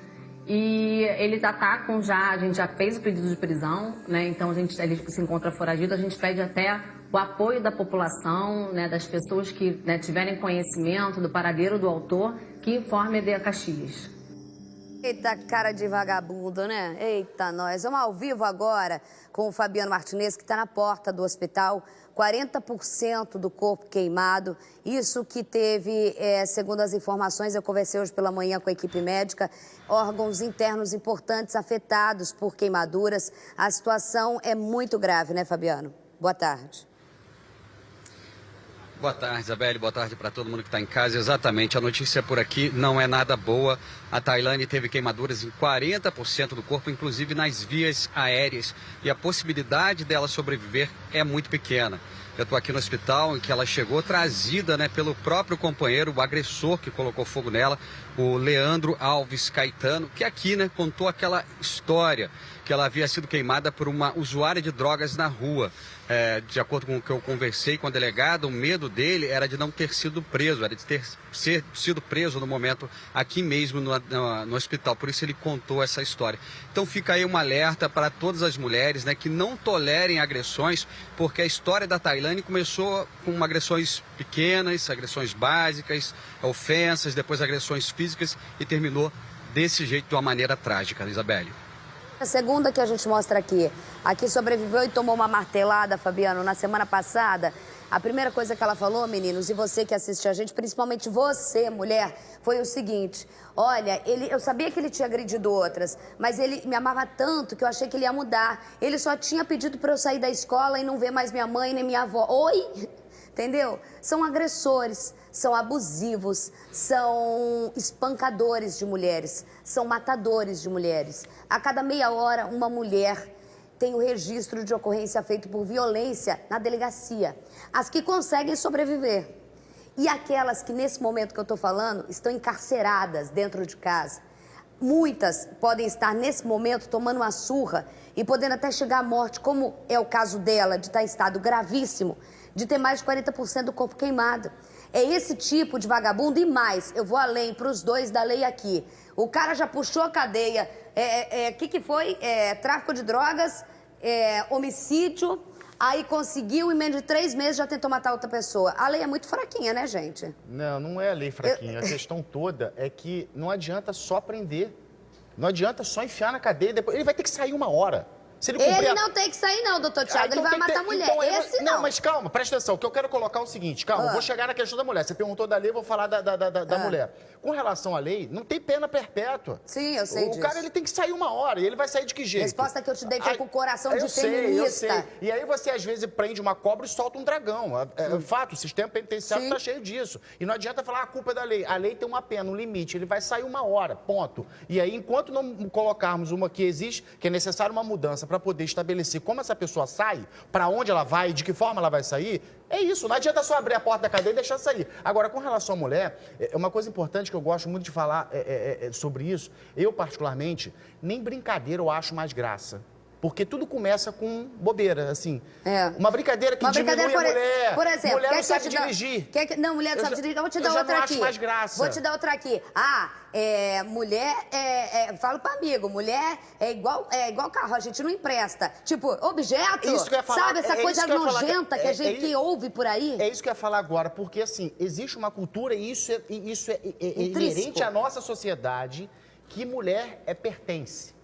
E ele a gente já fez o pedido de prisão, né? Então ele se encontra foragido, a gente pede até o apoio da população, né? Das pessoas que, né, tiverem conhecimento do paradeiro do autor, que informe a DEA Caxias. Eita, cara de vagabundo, né? Eita, nós. Vamos ao vivo agora com o Fabiano Martinez, que está na porta do hospital. 40% do corpo queimado. Isso que teve, segundo as informações, eu conversei hoje pela manhã com a equipe médica, órgãos internos importantes afetados por queimaduras. A situação é muito grave, né, Fabiano? Boa tarde. Boa tarde, Isabelle. Boa tarde para todo mundo que está em casa. Exatamente, a notícia por aqui não é nada boa. A Tailane teve queimaduras em 40% do corpo, inclusive nas vias aéreas. E a possibilidade dela sobreviver é muito pequena. Eu estou aqui no hospital em que ela chegou trazida, né, pelo próprio companheiro, o agressor que colocou fogo nela, o Leandro Alves Caetano, que aqui, né, contou aquela história que ela havia sido queimada por uma usuária de drogas na rua. De acordo com o que eu conversei com a delegada, o medo dele era de não ter sido preso, era de ter sido preso no momento aqui mesmo no hospital. Por isso ele contou essa história. Então fica aí um alerta para todas as mulheres, né, que não tolerem agressões, porque a história da Tailane começou com agressões pequenas, agressões básicas, ofensas, depois agressões físicas e terminou desse jeito, de uma maneira trágica, Isabelle. A segunda que a gente mostra aqui, sobreviveu e tomou uma martelada, Fabiano, na semana passada. A primeira coisa que ela falou, meninos, e você que assiste a gente, principalmente você, mulher, foi o seguinte: olha, eu sabia que ele tinha agredido outras, mas ele me amava tanto que eu achei que ele ia mudar. Ele só tinha pedido para eu sair da escola e não ver mais minha mãe nem minha avó. Oi? Entendeu? São agressores, são abusivos, são espancadores de mulheres, são matadores de mulheres. A cada meia hora, uma mulher tem o registro de ocorrência feito por violência na delegacia. As que conseguem sobreviver. E aquelas que, nesse momento que eu estou falando, estão encarceradas dentro de casa. Muitas podem estar, nesse momento, tomando uma surra e podendo até chegar à morte, como é o caso dela, de estar em estado gravíssimo, de ter mais de 40% do corpo queimado. É esse tipo de vagabundo e mais. Eu vou além para os dois da lei aqui. O cara já puxou a cadeia. Que foi? Tráfico de drogas, homicídio. Aí conseguiu, em menos de 3 meses, já tentou matar outra pessoa. A lei é muito fraquinha, né, gente? Não, não é a lei fraquinha. A questão toda é que não adianta só prender. Não adianta só enfiar na cadeia. Depois ele vai ter que sair uma hora. Se ele não tem que sair não, doutor Tiago, ele vai matar a mulher. Então, esse não. Não, mas calma, presta atenção. O que eu quero colocar é o seguinte, calma, eu vou chegar na questão da mulher. Você perguntou da lei, eu vou falar da mulher. Com relação à lei, não tem pena perpétua. Sim, eu sei disso. O cara, ele tem que sair uma hora, e ele vai sair de que jeito? A resposta que eu te dei foi com o coração de feminista. Eu sei. E aí você, às vezes, prende uma cobra e solta um dragão. É fato, o sistema penitenciário está cheio disso. E não adianta falar a culpa é da lei. A lei tem uma pena, um limite, ele vai sair uma hora, ponto. E aí, enquanto não colocarmos uma que existe, que é necessário uma mudança para poder estabelecer como essa pessoa sai, para onde ela vai, de que forma ela vai sair, é isso. Não adianta só abrir a porta da cadeia e deixar sair. Agora, com relação à mulher, é uma coisa importante que eu gosto muito de falar sobre isso. Eu, particularmente, nem brincadeira eu acho mais graça. Porque tudo começa com bobeira, assim. Uma brincadeira que diminui a mulher. Por exemplo, mulher não sabe dirigir. Não, mulher não sabe dirigir. Eu vou te dar outra aqui. Mais graça. Vou te dar outra aqui. Mulher falo pra amigo, mulher é igual carro, a gente não empresta. Tipo, objeto, Isso que eu ia falar, sabe? Essa coisa nojenta que a gente ouve por aí. É isso que eu ia falar agora, porque assim, existe uma cultura e isso é inerente à nossa sociedade, que mulher pertence.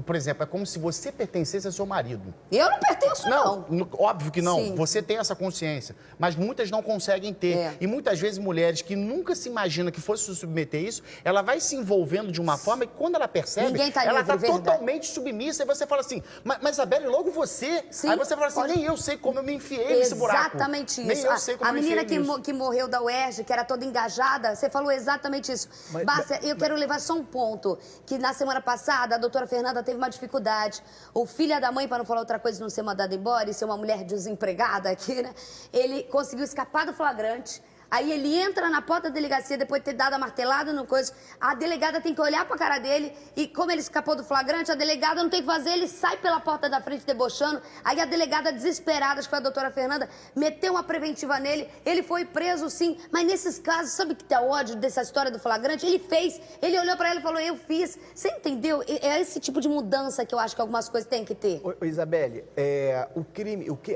Por exemplo, é como se você pertencesse ao seu marido. Eu não pertenço, não. Óbvio que não. Sim. Você tem essa consciência. Mas muitas não conseguem ter. E muitas vezes mulheres que nunca se imaginam que fosse se submeter a isso, ela vai se envolvendo de uma forma que quando ela percebe, ela está totalmente submissa. E você fala assim, mas Isabelle, logo você... Sim. Aí você fala assim, nem eu sei como eu me enfiei nesse buraco. Exatamente isso. Nem eu sei como a menina que morreu da UERJ, que era toda engajada, você falou exatamente isso. Bárcia, eu quero levar só um ponto, que na semana passada a doutora Fernanda teve uma dificuldade. O filho da mãe, para não falar outra coisa, não ser mandado embora e ser uma mulher desempregada aqui, né? Ele conseguiu escapar do flagrante. Aí ele entra na porta da delegacia, depois de ter dado a martelada no coisa. A delegada tem que olhar pra cara dele e, como ele escapou do flagrante, a delegada não tem o que fazer, ele sai pela porta da frente debochando. Aí a delegada, desesperada, acho que foi a doutora Fernanda, meteu uma preventiva nele. Ele foi preso, sim. Mas nesses casos, sabe que tá ódio dessa história do flagrante? Ele fez. Ele olhou pra ela e falou, eu fiz. Você entendeu? É esse tipo de mudança que eu acho que algumas coisas têm que ter. Isabelle,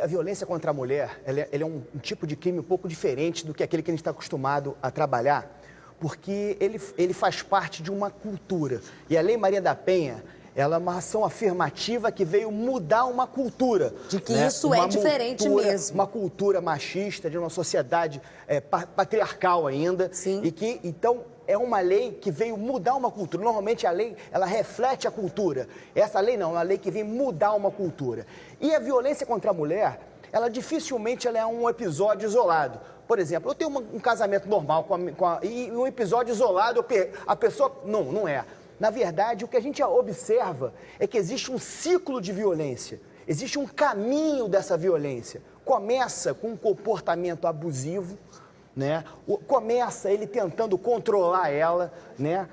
a violência contra a mulher, ele é um tipo de crime um pouco diferente do que aquele que a gente está acostumado a trabalhar, porque ele faz parte de uma cultura. E a Lei Maria da Penha, ela é uma ação afirmativa que veio mudar uma cultura. De que isso é diferente mesmo. Uma cultura machista, de uma sociedade patriarcal ainda. Sim. E que, então, é uma lei que veio mudar uma cultura. Normalmente a lei, ela reflete a cultura. Essa lei não, é uma lei que vem mudar uma cultura. E a violência contra a mulher, ela dificilmente é um episódio isolado. Por exemplo, eu tenho um casamento normal e um episódio isolado, a pessoa... Não é. Na verdade, o que a gente observa é que existe um ciclo de violência. Existe um caminho dessa violência. Começa com um comportamento abusivo, né? Começa ele tentando controlar ela, né?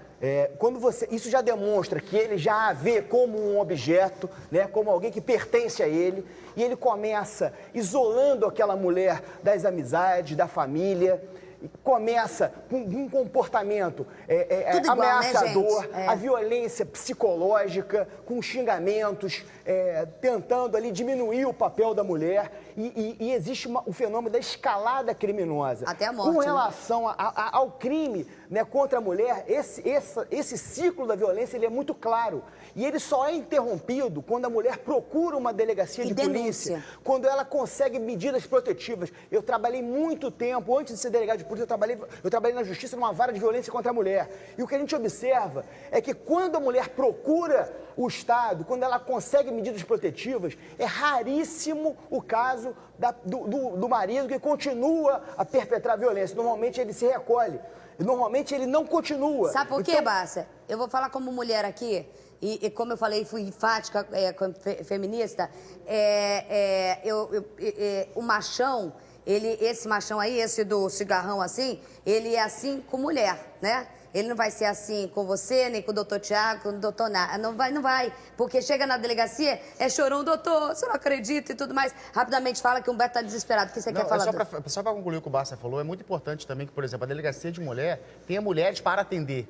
Isso já demonstra que ele já a vê como um objeto, né? Como alguém que pertence a ele, e ele começa isolando aquela mulher das amizades, da família, começa com um comportamento ameaçador, né, a violência psicológica, com xingamentos, tentando ali diminuir o papel da mulher, e existe o fenômeno da escalada criminosa. Até a morte. Com relação ao crime, né, contra a mulher, esse ciclo da violência ele é muito claro. E ele só é interrompido quando a mulher procura uma delegacia de polícia, quando ela consegue medidas protetivas. Eu trabalhei muito tempo, antes de ser delegado de polícia, eu trabalhei na justiça numa vara de violência contra a mulher. E o que a gente observa é que quando a mulher procura o Estado, quando ela consegue medidas protetivas, é raríssimo o caso do marido que continua a perpetrar a violência. Normalmente ele se recolhe. Normalmente ele não continua. Sabe por quê, Bárcia? Eu vou falar como mulher aqui, e como eu falei, fui enfática, feminista, o machão, esse machão aí, esse do cigarrão assim, ele é assim com mulher, né? Ele não vai ser assim com você, nem com o doutor Tiago, com o doutor Ná. Não vai. Porque chega na delegacia, chorão, doutor, você não acredita e tudo mais. Rapidamente fala que o Humberto tá desesperado. O que você quer falar? Só para concluir o que o Bárcia falou, é muito importante também que, por exemplo, a delegacia de mulher tenha mulheres para atender.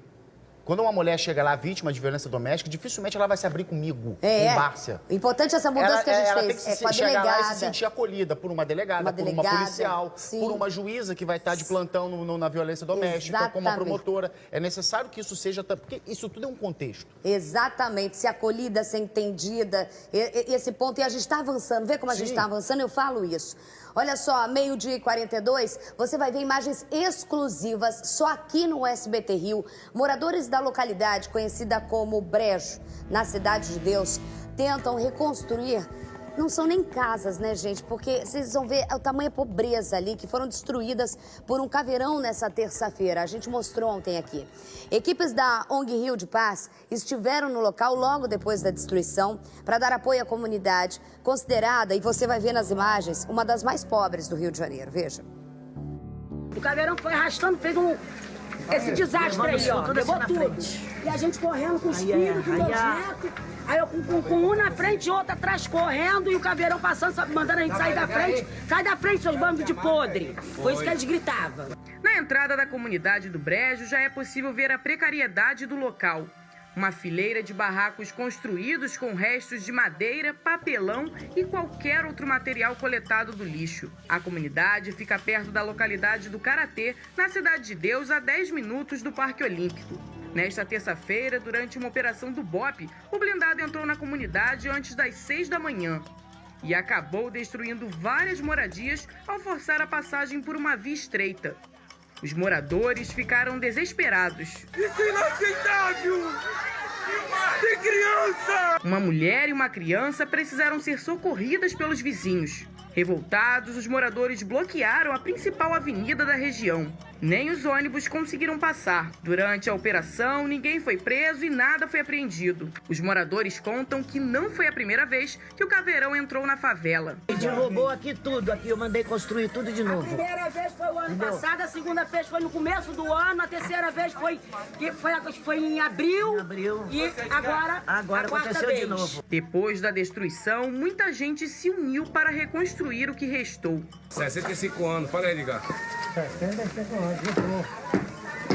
Quando uma mulher chega lá vítima de violência doméstica, dificilmente ela vai se abrir comigo, com Bárcia. O importante é essa mudança que a gente fez. Ela tem que chegar lá e se sentir acolhida por uma delegada, por uma policial, por uma juíza que vai estar de plantão na violência doméstica, como uma promotora. É necessário que isso seja... Porque isso tudo é um contexto. Exatamente. Ser acolhida, ser entendida. Esse ponto. E a gente está avançando. Vê como a gente está avançando? Eu falo isso. Olha só, 12h42, você vai ver imagens exclusivas só aqui no SBT Rio. Moradores da localidade conhecida como Brejo, na Cidade de Deus, tentam reconstruir. Não são nem casas, né, gente? Porque vocês vão ver o tamanho da pobreza ali, que foram destruídas por um caveirão nessa terça-feira. A gente mostrou ontem aqui. Equipes da ONG Rio de Paz estiveram no local logo depois da destruição para dar apoio à comunidade, considerada, e você vai ver nas imagens, uma das mais pobres do Rio de Janeiro. Veja. O caveirão foi arrastando, fez esse desastre aí, ó. Levou tudo. E a gente correndo com os filhos, com meus netos. Aí eu com um na frente e outro atrás correndo e o caveirão passando, mandando a gente sair da frente. Sai da frente, seus bandos de podre. Foi isso que eles gritavam. Na entrada da comunidade do Brejo já é possível ver a precariedade do local. Uma fileira de barracos construídos com restos de madeira, papelão e qualquer outro material coletado do lixo. A comunidade fica perto da localidade do Karatê, na Cidade de Deus, a 10 minutos do Parque Olímpico. Nesta terça-feira, durante uma operação do BOPE, o blindado entrou na comunidade antes das 6 da manhã e acabou destruindo várias moradias ao forçar a passagem por uma via estreita. Os moradores ficaram desesperados. Isso é inaceitável! Tem criança! Uma mulher e uma criança precisaram ser socorridas pelos vizinhos. Revoltados, os moradores bloquearam a principal avenida da região. Nem os ônibus conseguiram passar. Durante a operação, ninguém foi preso e nada foi apreendido. Os moradores contam que não foi a primeira vez que o caveirão entrou na favela. Derrubou aqui tudo, aqui eu mandei construir tudo de novo. A primeira vez foi o ano passado, a segunda vez foi no começo do ano, a terceira vez foi em abril. E agora aconteceu de novo. Depois da destruição, muita gente se uniu para reconstruir o que restou. 65 anos, fala aí, Edgar. 65 anos,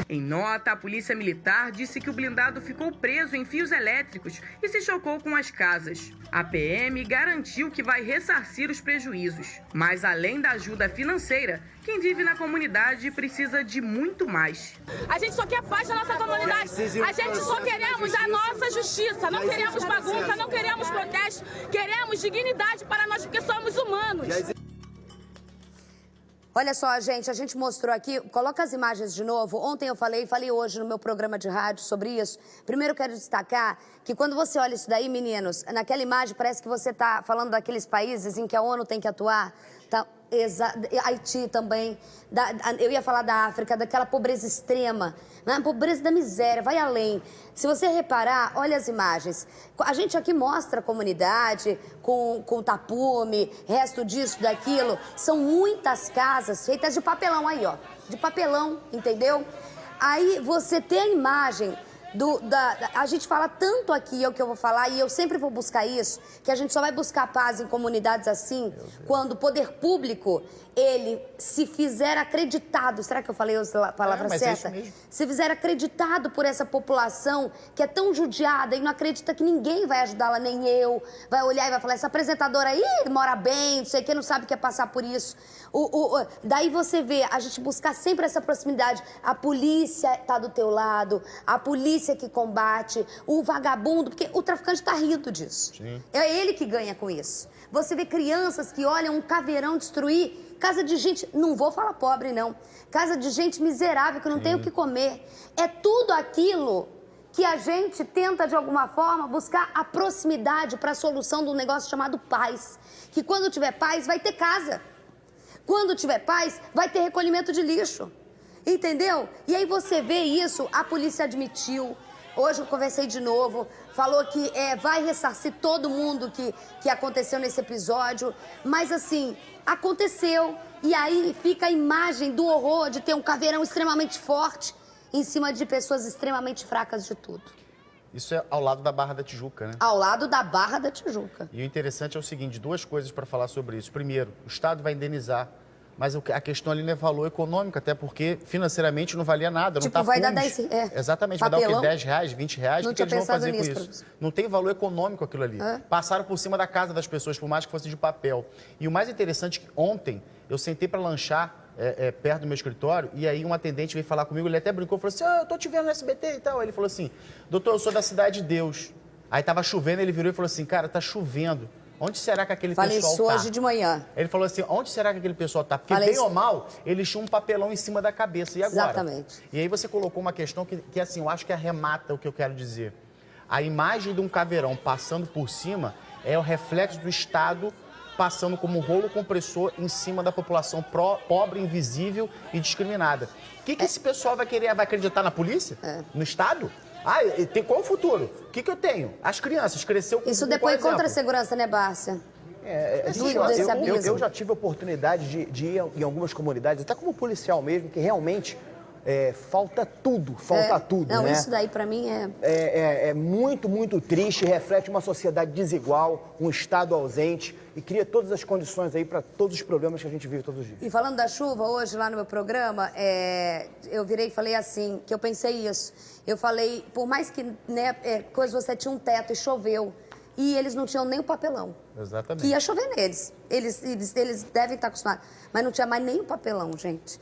Em nota, a Polícia Militar disse que o blindado ficou preso em fios elétricos e se chocou com as casas. A PM garantiu que vai ressarcir os prejuízos. Mas, além da ajuda financeira, quem vive na comunidade precisa de muito mais. A gente só quer paz na nossa comunidade. A gente só queremos a nossa justiça. Não queremos bagunça, não queremos protesto. Queremos dignidade para nós, porque somos humanos. Olha só, gente, a gente mostrou aqui, coloca as imagens de novo. Ontem eu falei hoje no meu programa de rádio sobre isso. Primeiro eu quero destacar que quando você olha isso daí, meninos, naquela imagem parece que você está falando daqueles países em que a ONU tem que atuar. Tá, Haiti também, eu ia falar da África, daquela pobreza extrema, né? Pobreza da miséria, vai além. Se você reparar, olha as imagens. A gente aqui mostra a comunidade com tapume, resto disso, daquilo. São muitas casas feitas de papelão aí, ó. De papelão, entendeu? Aí você tem a imagem a gente fala tanto aqui, é o que eu vou falar, e eu sempre vou buscar isso, que a gente só vai buscar paz em comunidades assim, quando o poder público, ele se fizer acreditado, será que eu falei a palavra certa? Se fizer acreditado por essa população que é tão judiada e não acredita que ninguém vai ajudá-la, nem eu, vai olhar e vai falar, essa apresentadora aí mora bem, não sei o que, não sabe o que é passar por isso. Daí você vê, a gente buscar sempre essa proximidade, a polícia tá do teu lado, a polícia que combate, o vagabundo, porque o traficante tá rindo disso. Sim. É ele que ganha com isso. Você vê crianças que olham um caveirão destruir casa de gente, não vou falar pobre não, casa de gente miserável que não tem o que comer. É tudo aquilo que a gente tenta de alguma forma buscar a proximidade para a solução de um negócio chamado paz. Que quando tiver paz vai ter casa. Quando tiver paz vai ter recolhimento de lixo. Entendeu? E aí você vê isso, a polícia admitiu, hoje eu conversei de novo, falou que vai ressarcir todo mundo que aconteceu nesse episódio, mas assim, aconteceu, e aí fica a imagem do horror de ter um caveirão extremamente forte em cima de pessoas extremamente fracas de tudo. Isso é ao lado da Barra da Tijuca, né? Ao lado da Barra da Tijuca. E o interessante é o seguinte, duas coisas para falar sobre isso. Primeiro, o Estado vai indenizar, mas a questão ali não é valor econômico, até porque financeiramente não valia nada. Tipo, não tá vai dar 10... Exatamente, papelão. vai dar o quê? 10 reais, 20 reais? O que eles vão fazer com isso? Não tem valor econômico aquilo ali. Passaram por cima da casa das pessoas, por mais que fosse de papel. E o mais interessante é que ontem eu sentei para lanchar perto do meu escritório, e aí um atendente veio falar comigo, ele até brincou, falou assim, eu tô te vendo no SBT e tal. Aí ele falou assim, doutor, eu sou da Cidade de Deus. Aí tava chovendo, ele virou e falou assim, cara, tá chovendo. Onde será que aquele pessoal tá? Falei isso hoje de manhã. Ele falou assim, onde será que aquele pessoal tá? Porque bem ou mal, eles tinham um papelão em cima da cabeça. E agora? Exatamente. E aí você colocou uma questão que assim, eu acho que arremata o que eu quero dizer. A imagem de um caveirão passando por cima é o reflexo do Estado passando como um rolo compressor em cima da população pobre, invisível e discriminada. O que esse pessoal vai querer? Vai acreditar na polícia? No Estado? Qual o futuro? O que eu tenho? As crianças cresceu com isso depois contra a segurança, né, Bárcia? Eu já tive a oportunidade de ir em algumas comunidades, até como policial mesmo, que realmente falta tudo, Não, né? isso daí pra mim É muito, muito triste, reflete uma sociedade desigual, um Estado ausente e cria todas as condições aí para todos os problemas que a gente vive todos os dias. E falando da chuva, hoje lá no meu programa, eu virei e falei assim, que eu pensei isso. Eu falei, por mais que, né, você tinha um teto e choveu, e eles não tinham nem o papelão. Exatamente. Que ia chover neles. Eles devem estar acostumados. Mas não tinha mais nem o papelão, gente.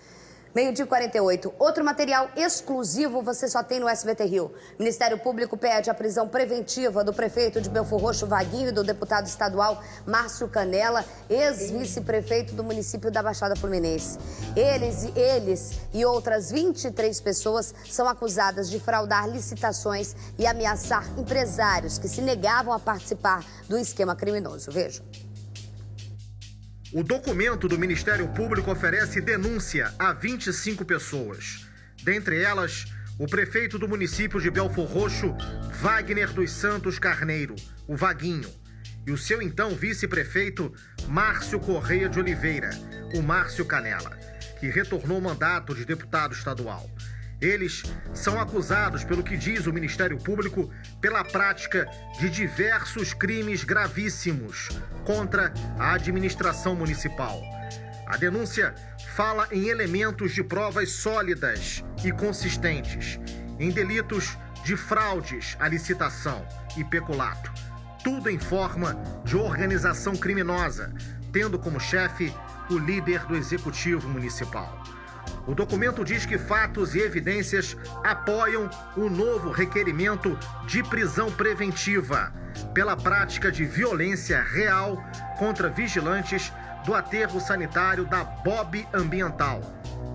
12h48. Outro material exclusivo você só tem no SBT Rio. Ministério Público pede a prisão preventiva do prefeito de Belfor Roxo, Vaguinho, e do deputado estadual Márcio Canela, ex-vice-prefeito do município da Baixada Fluminense. Eles e outras 23 pessoas são acusadas de fraudar licitações e ameaçar empresários que se negavam a participar do esquema criminoso. Vejam. O documento do Ministério Público oferece denúncia a 25 pessoas. Dentre elas, o prefeito do município de Belfor Roxo, Wagner dos Santos Carneiro, o Vaguinho, e o seu então vice-prefeito, Márcio Correia de Oliveira, o Márcio Canela, que retornou o mandato de deputado estadual. Eles são acusados, pelo que diz o Ministério Público, pela prática de diversos crimes gravíssimos contra a administração municipal. A denúncia fala em elementos de provas sólidas e consistentes, em delitos de fraudes à licitação e peculato, tudo em forma de organização criminosa, tendo como chefe o líder do Executivo Municipal. O documento diz que fatos e evidências apoiam o novo requerimento de prisão preventiva pela prática de violência real contra vigilantes do aterro sanitário da Bob Ambiental.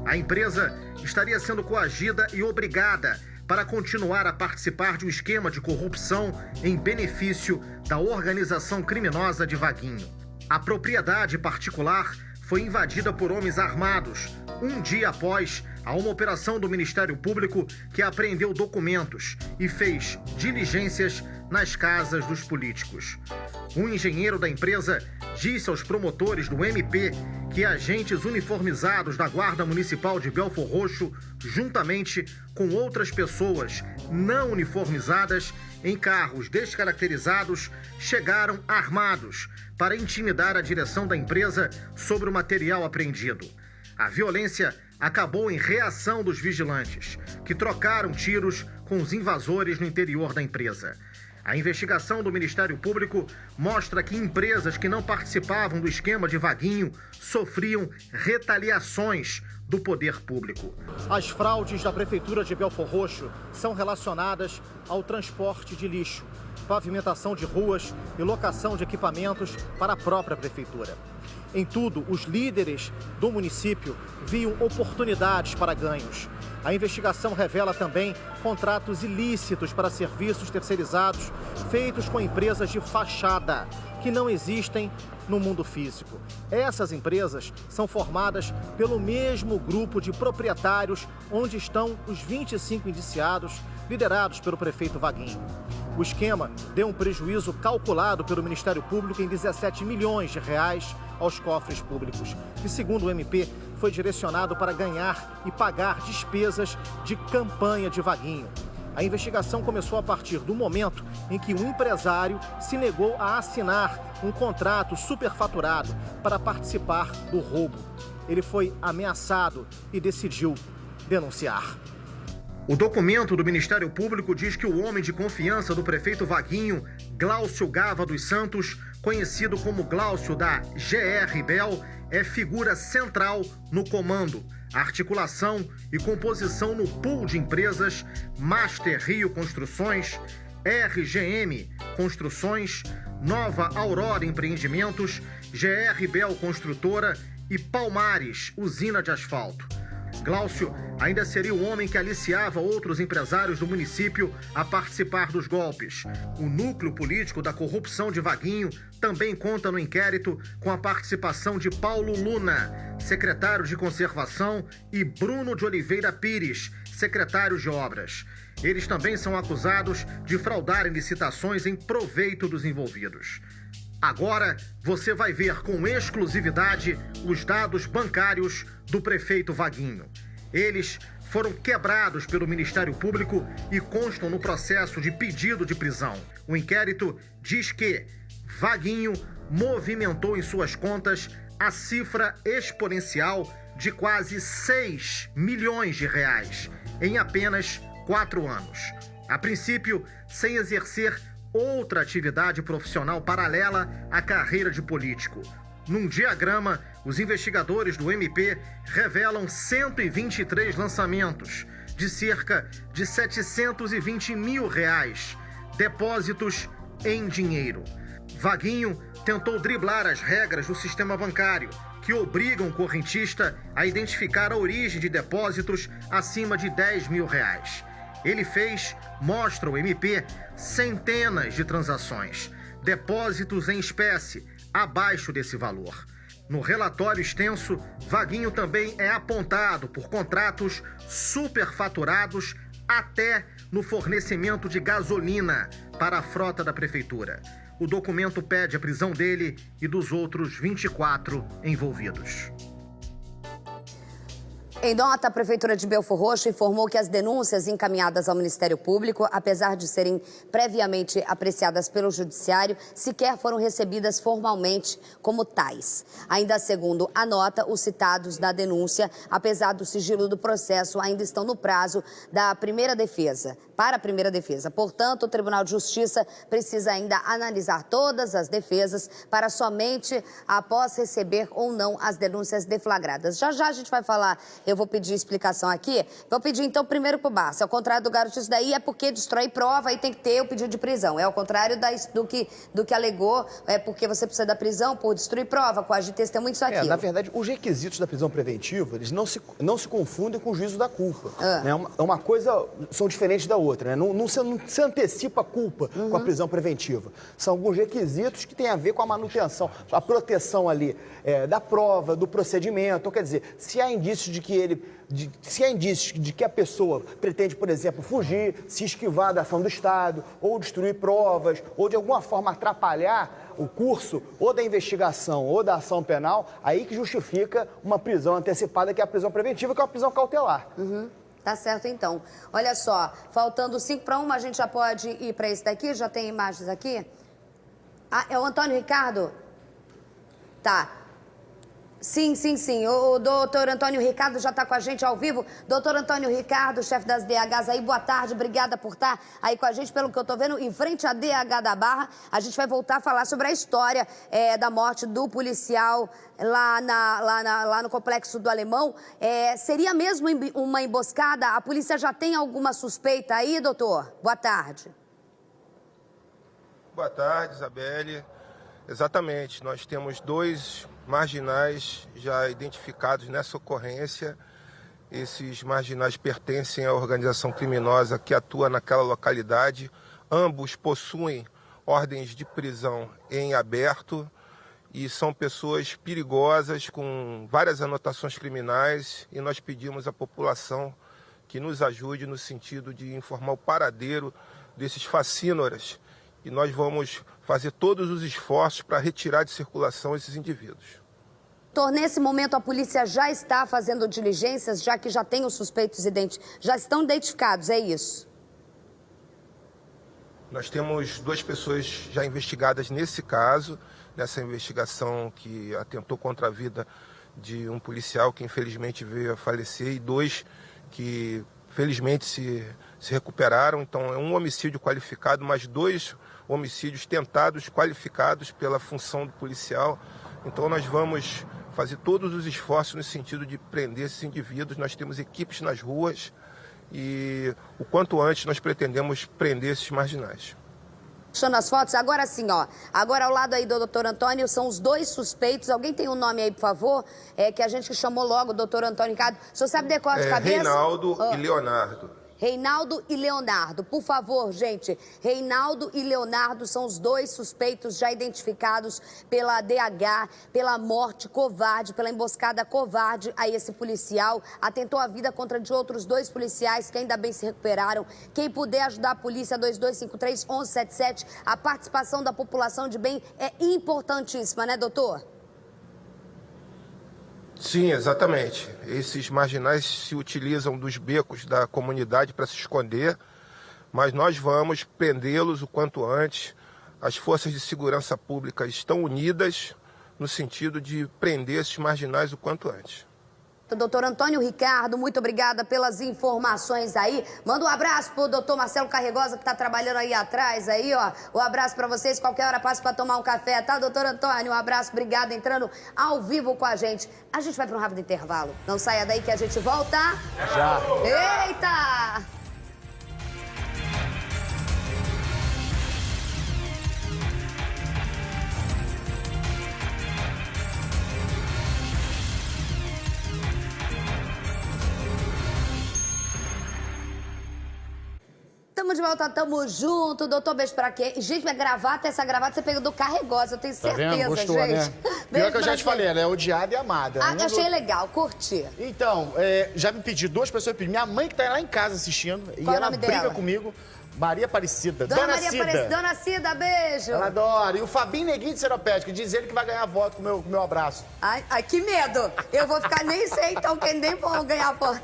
A empresa estaria sendo coagida e obrigada para continuar a participar de um esquema de corrupção em benefício da organização criminosa de Vaguinho. A propriedade particular foi invadida por homens armados um dia após a uma operação do Ministério Público que apreendeu documentos e fez diligências nas casas dos políticos. Um engenheiro da empresa disse aos promotores do MP que agentes uniformizados da Guarda Municipal de Belfor Roxo, juntamente com outras pessoas não uniformizadas, em carros descaracterizados, chegaram armados para intimidar a direção da empresa sobre o material apreendido. A violência acabou em reação dos vigilantes, que trocaram tiros com os invasores no interior da empresa. A investigação do Ministério Público mostra que empresas que não participavam do esquema de Vaguinho sofriam retaliações do poder público. As fraudes da Prefeitura de Belfor Roxo são relacionadas ao transporte de lixo, pavimentação de ruas e locação de equipamentos para a própria Prefeitura. Em tudo, os líderes do município viam oportunidades para ganhos. A investigação revela também contratos ilícitos para serviços terceirizados feitos com empresas de fachada, que não existem no mundo físico. Essas empresas são formadas pelo mesmo grupo de proprietários onde estão os 25 indiciados, liderados pelo prefeito Vaguinho. O esquema deu um prejuízo calculado pelo Ministério Público em 17 milhões de reais aos cofres públicos, que, segundo o MP, foi direcionado para ganhar e pagar despesas de campanha de Vaguinho. A investigação começou a partir do momento em que um empresário se negou a assinar um contrato superfaturado para participar do roubo. Ele foi ameaçado e decidiu denunciar. O documento do Ministério Público diz que o homem de confiança do prefeito Vaguinho, Glaucio Gava dos Santos, conhecido como Glaucio da GR Bel, é figura central no comando, articulação e composição no pool de empresas Master Rio Construções, RGM Construções, Nova Aurora Empreendimentos, GR Bel Construtora e Palmares Usina de Asfalto. Glaucio ainda seria o homem que aliciava outros empresários do município a participar dos golpes. O núcleo político da corrupção de Vaguinho também conta no inquérito com a participação de Paulo Luna, secretário de Conservação, e Bruno de Oliveira Pires, secretário de Obras. Eles também são acusados de fraudarem licitações em proveito dos envolvidos. Agora você vai ver com exclusividade os dados bancários do prefeito Vaguinho. Eles foram quebrados pelo Ministério Público e constam no processo de pedido de prisão. O inquérito diz que Vaguinho movimentou em suas contas a cifra exponencial de quase 6 milhões de reais em apenas 4 anos. A princípio, sem exercer outra atividade profissional paralela à carreira de político. Num diagrama, os investigadores do MP revelam 123 lançamentos de cerca de 720 mil reais, depósitos em dinheiro. Vaguinho tentou driblar as regras do sistema bancário, que obrigam o correntista a identificar a origem de depósitos acima de 10 mil reais. Ele fez, mostra o MP, centenas de transações, depósitos em espécie, abaixo desse valor. No relatório extenso, Vaguinho também é apontado por contratos superfaturados até no fornecimento de gasolina para a frota da prefeitura. O documento pede a prisão dele e dos outros 24 envolvidos. Em nota, a Prefeitura de Belfor Roxo informou que as denúncias encaminhadas ao Ministério Público, apesar de serem previamente apreciadas pelo Judiciário, sequer foram recebidas formalmente como tais. Ainda segundo a nota, os citados na denúncia, apesar do sigilo do processo, ainda estão no prazo da primeira defesa, para a primeira defesa. Portanto, o Tribunal de Justiça precisa ainda analisar todas as defesas para somente após receber ou não as denúncias deflagradas. Já já a gente vai falar. Eu vou pedir explicação aqui. Vou pedir, então, primeiro pro Barça. Ao contrário do garoto, isso daí é porque destrói prova e tem que ter o pedido de prisão. É ao contrário do que alegou, é porque você precisa da prisão por destruir prova, coagir testemunho, isso aqui. Na verdade, os requisitos da prisão preventiva, eles não se confundem com o juízo da culpa. Né? Uma coisa, são diferentes da outra, né? Não se antecipa a culpa com a prisão preventiva. São alguns requisitos que têm a ver com a manutenção, a proteção ali da prova, do procedimento. Então, quer dizer, se há indícios de que a pessoa pretende, por exemplo, fugir, se esquivar da ação do Estado, ou destruir provas, ou de alguma forma atrapalhar o curso ou da investigação ou da ação penal, aí que justifica uma prisão antecipada, que é a prisão preventiva, que é uma prisão cautelar. Tá certo, então. Olha só, faltando 5 para 1, a gente já pode ir para esse daqui? Já tem imagens aqui? Ah, é o Antônio Ricardo? Tá. Sim. O doutor Antônio Ricardo já está com a gente ao vivo. Doutor Antônio Ricardo, chefe das DHs aí, boa tarde, obrigada por estar aí com a gente. Pelo que eu estou vendo, em frente à DH da Barra, a gente vai voltar a falar sobre a história da morte do policial lá no Complexo do Alemão. Seria mesmo uma emboscada? A polícia já tem alguma suspeita aí, doutor? Boa tarde. Boa tarde, Isabelle. Exatamente, nós temos 2 marginais já identificados nessa ocorrência. Esses marginais pertencem à organização criminosa que atua naquela localidade. Ambos possuem ordens de prisão em aberto e são pessoas perigosas com várias anotações criminais, e nós pedimos à população que nos ajude no sentido de informar o paradeiro desses facínoras, e nós vamos fazer todos os esforços para retirar de circulação esses indivíduos. Doutor, nesse momento a polícia já está fazendo diligências, já que já tem os suspeitos já estão identificados, é isso? Nós temos 2 pessoas já investigadas nesse caso, nessa investigação que atentou contra a vida de um policial que infelizmente veio a falecer, e 2 que felizmente se recuperaram. Então é um homicídio qualificado, mas 2 homicídios tentados qualificados pela função do policial. Então nós vamos fazer todos os esforços no sentido de prender esses indivíduos. Nós temos equipes nas ruas e o quanto antes nós pretendemos prender esses marginais. Deixando as fotos, agora sim, ó. Agora ao lado aí do doutor Antônio são os 2 suspeitos. Alguém tem um nome aí, por favor? Que a gente chamou logo o doutor Antônio Ricardo. O senhor sabe decor de cabeça? Reinaldo e Leonardo. Reinaldo e Leonardo, por favor, gente. Reinaldo e Leonardo são os 2 suspeitos já identificados pela DH, pela morte covarde, pela emboscada covarde a esse policial. Atentou a vida contra de outros 2 policiais que ainda bem se recuperaram. Quem puder ajudar a polícia, 2253-1177. A participação da população de bem é importantíssima, né, doutor? Sim, exatamente. Esses marginais se utilizam dos becos da comunidade para se esconder, mas nós vamos prendê-los o quanto antes. As forças de segurança pública estão unidas no sentido de prender esses marginais o quanto antes. Doutor Antônio Ricardo, muito obrigada pelas informações aí. Manda um abraço pro doutor Marcelo Carregosa, que tá trabalhando aí atrás, aí, ó. Um abraço pra vocês, qualquer hora passa pra tomar um café, tá, doutor Antônio? Um abraço, obrigada, entrando ao vivo com a gente. A gente vai pra um rápido intervalo. Não saia daí que a gente volta. Já. Eita! Tamo de volta, tamo junto. Doutor, beijo pra quê? Gente, minha gravata, essa gravata você pegou do Carregosa, eu tenho certeza, Tá vendo? Gostou, gente. né? Pior que eu já te falei, ela é odiada e amada. Achei legal, curti. Então, já me pediu, duas pessoas pediram. Minha mãe que tá lá em casa assistindo. Qual e o ela nome briga dela? comigo. Maria Aparecida. Dona Maria Cida. Aparecida. Dona Cida, beijo. Ela adora. E o Fabinho Neguinho de Seropédica, diz ele que vai ganhar voto com o meu abraço. Ai, que medo. Eu vou ficar, nem sei, então, quem nem vou ganhar voto.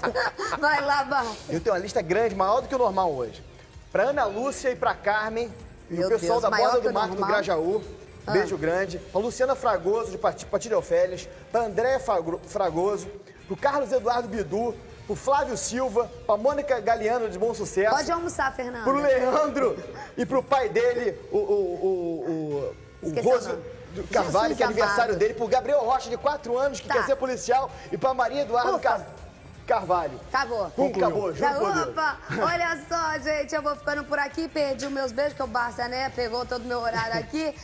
Vai lá, Barra. Eu tenho uma lista grande, maior do que o normal hoje. Pra Ana Lúcia e pra Carmen, e Meu o pessoal Deus, da maior Borda que do o Marco do normal? Grajaú, beijo grande. Pra Luciana Fragoso, de Patilha Ofélias. Pra Andréia Fragoso. Pro Carlos Eduardo Bidu. Pro Flávio Silva. Pra Mônica Galeano, de Bom Sucesso. Pode almoçar, Fernanda. Pro Leandro e pro pai dele, o Roso Carvalho, que é aniversário dele. Pro Gabriel Rocha, de 4 anos, que quer ser policial. E pra Maria Eduardo Carvalho. Acabou. Acabou, juro por Deus. Opa, olha só, gente, eu vou ficando por aqui, perdi os meus beijos, que o Barça, né, pegou todo o meu horário aqui.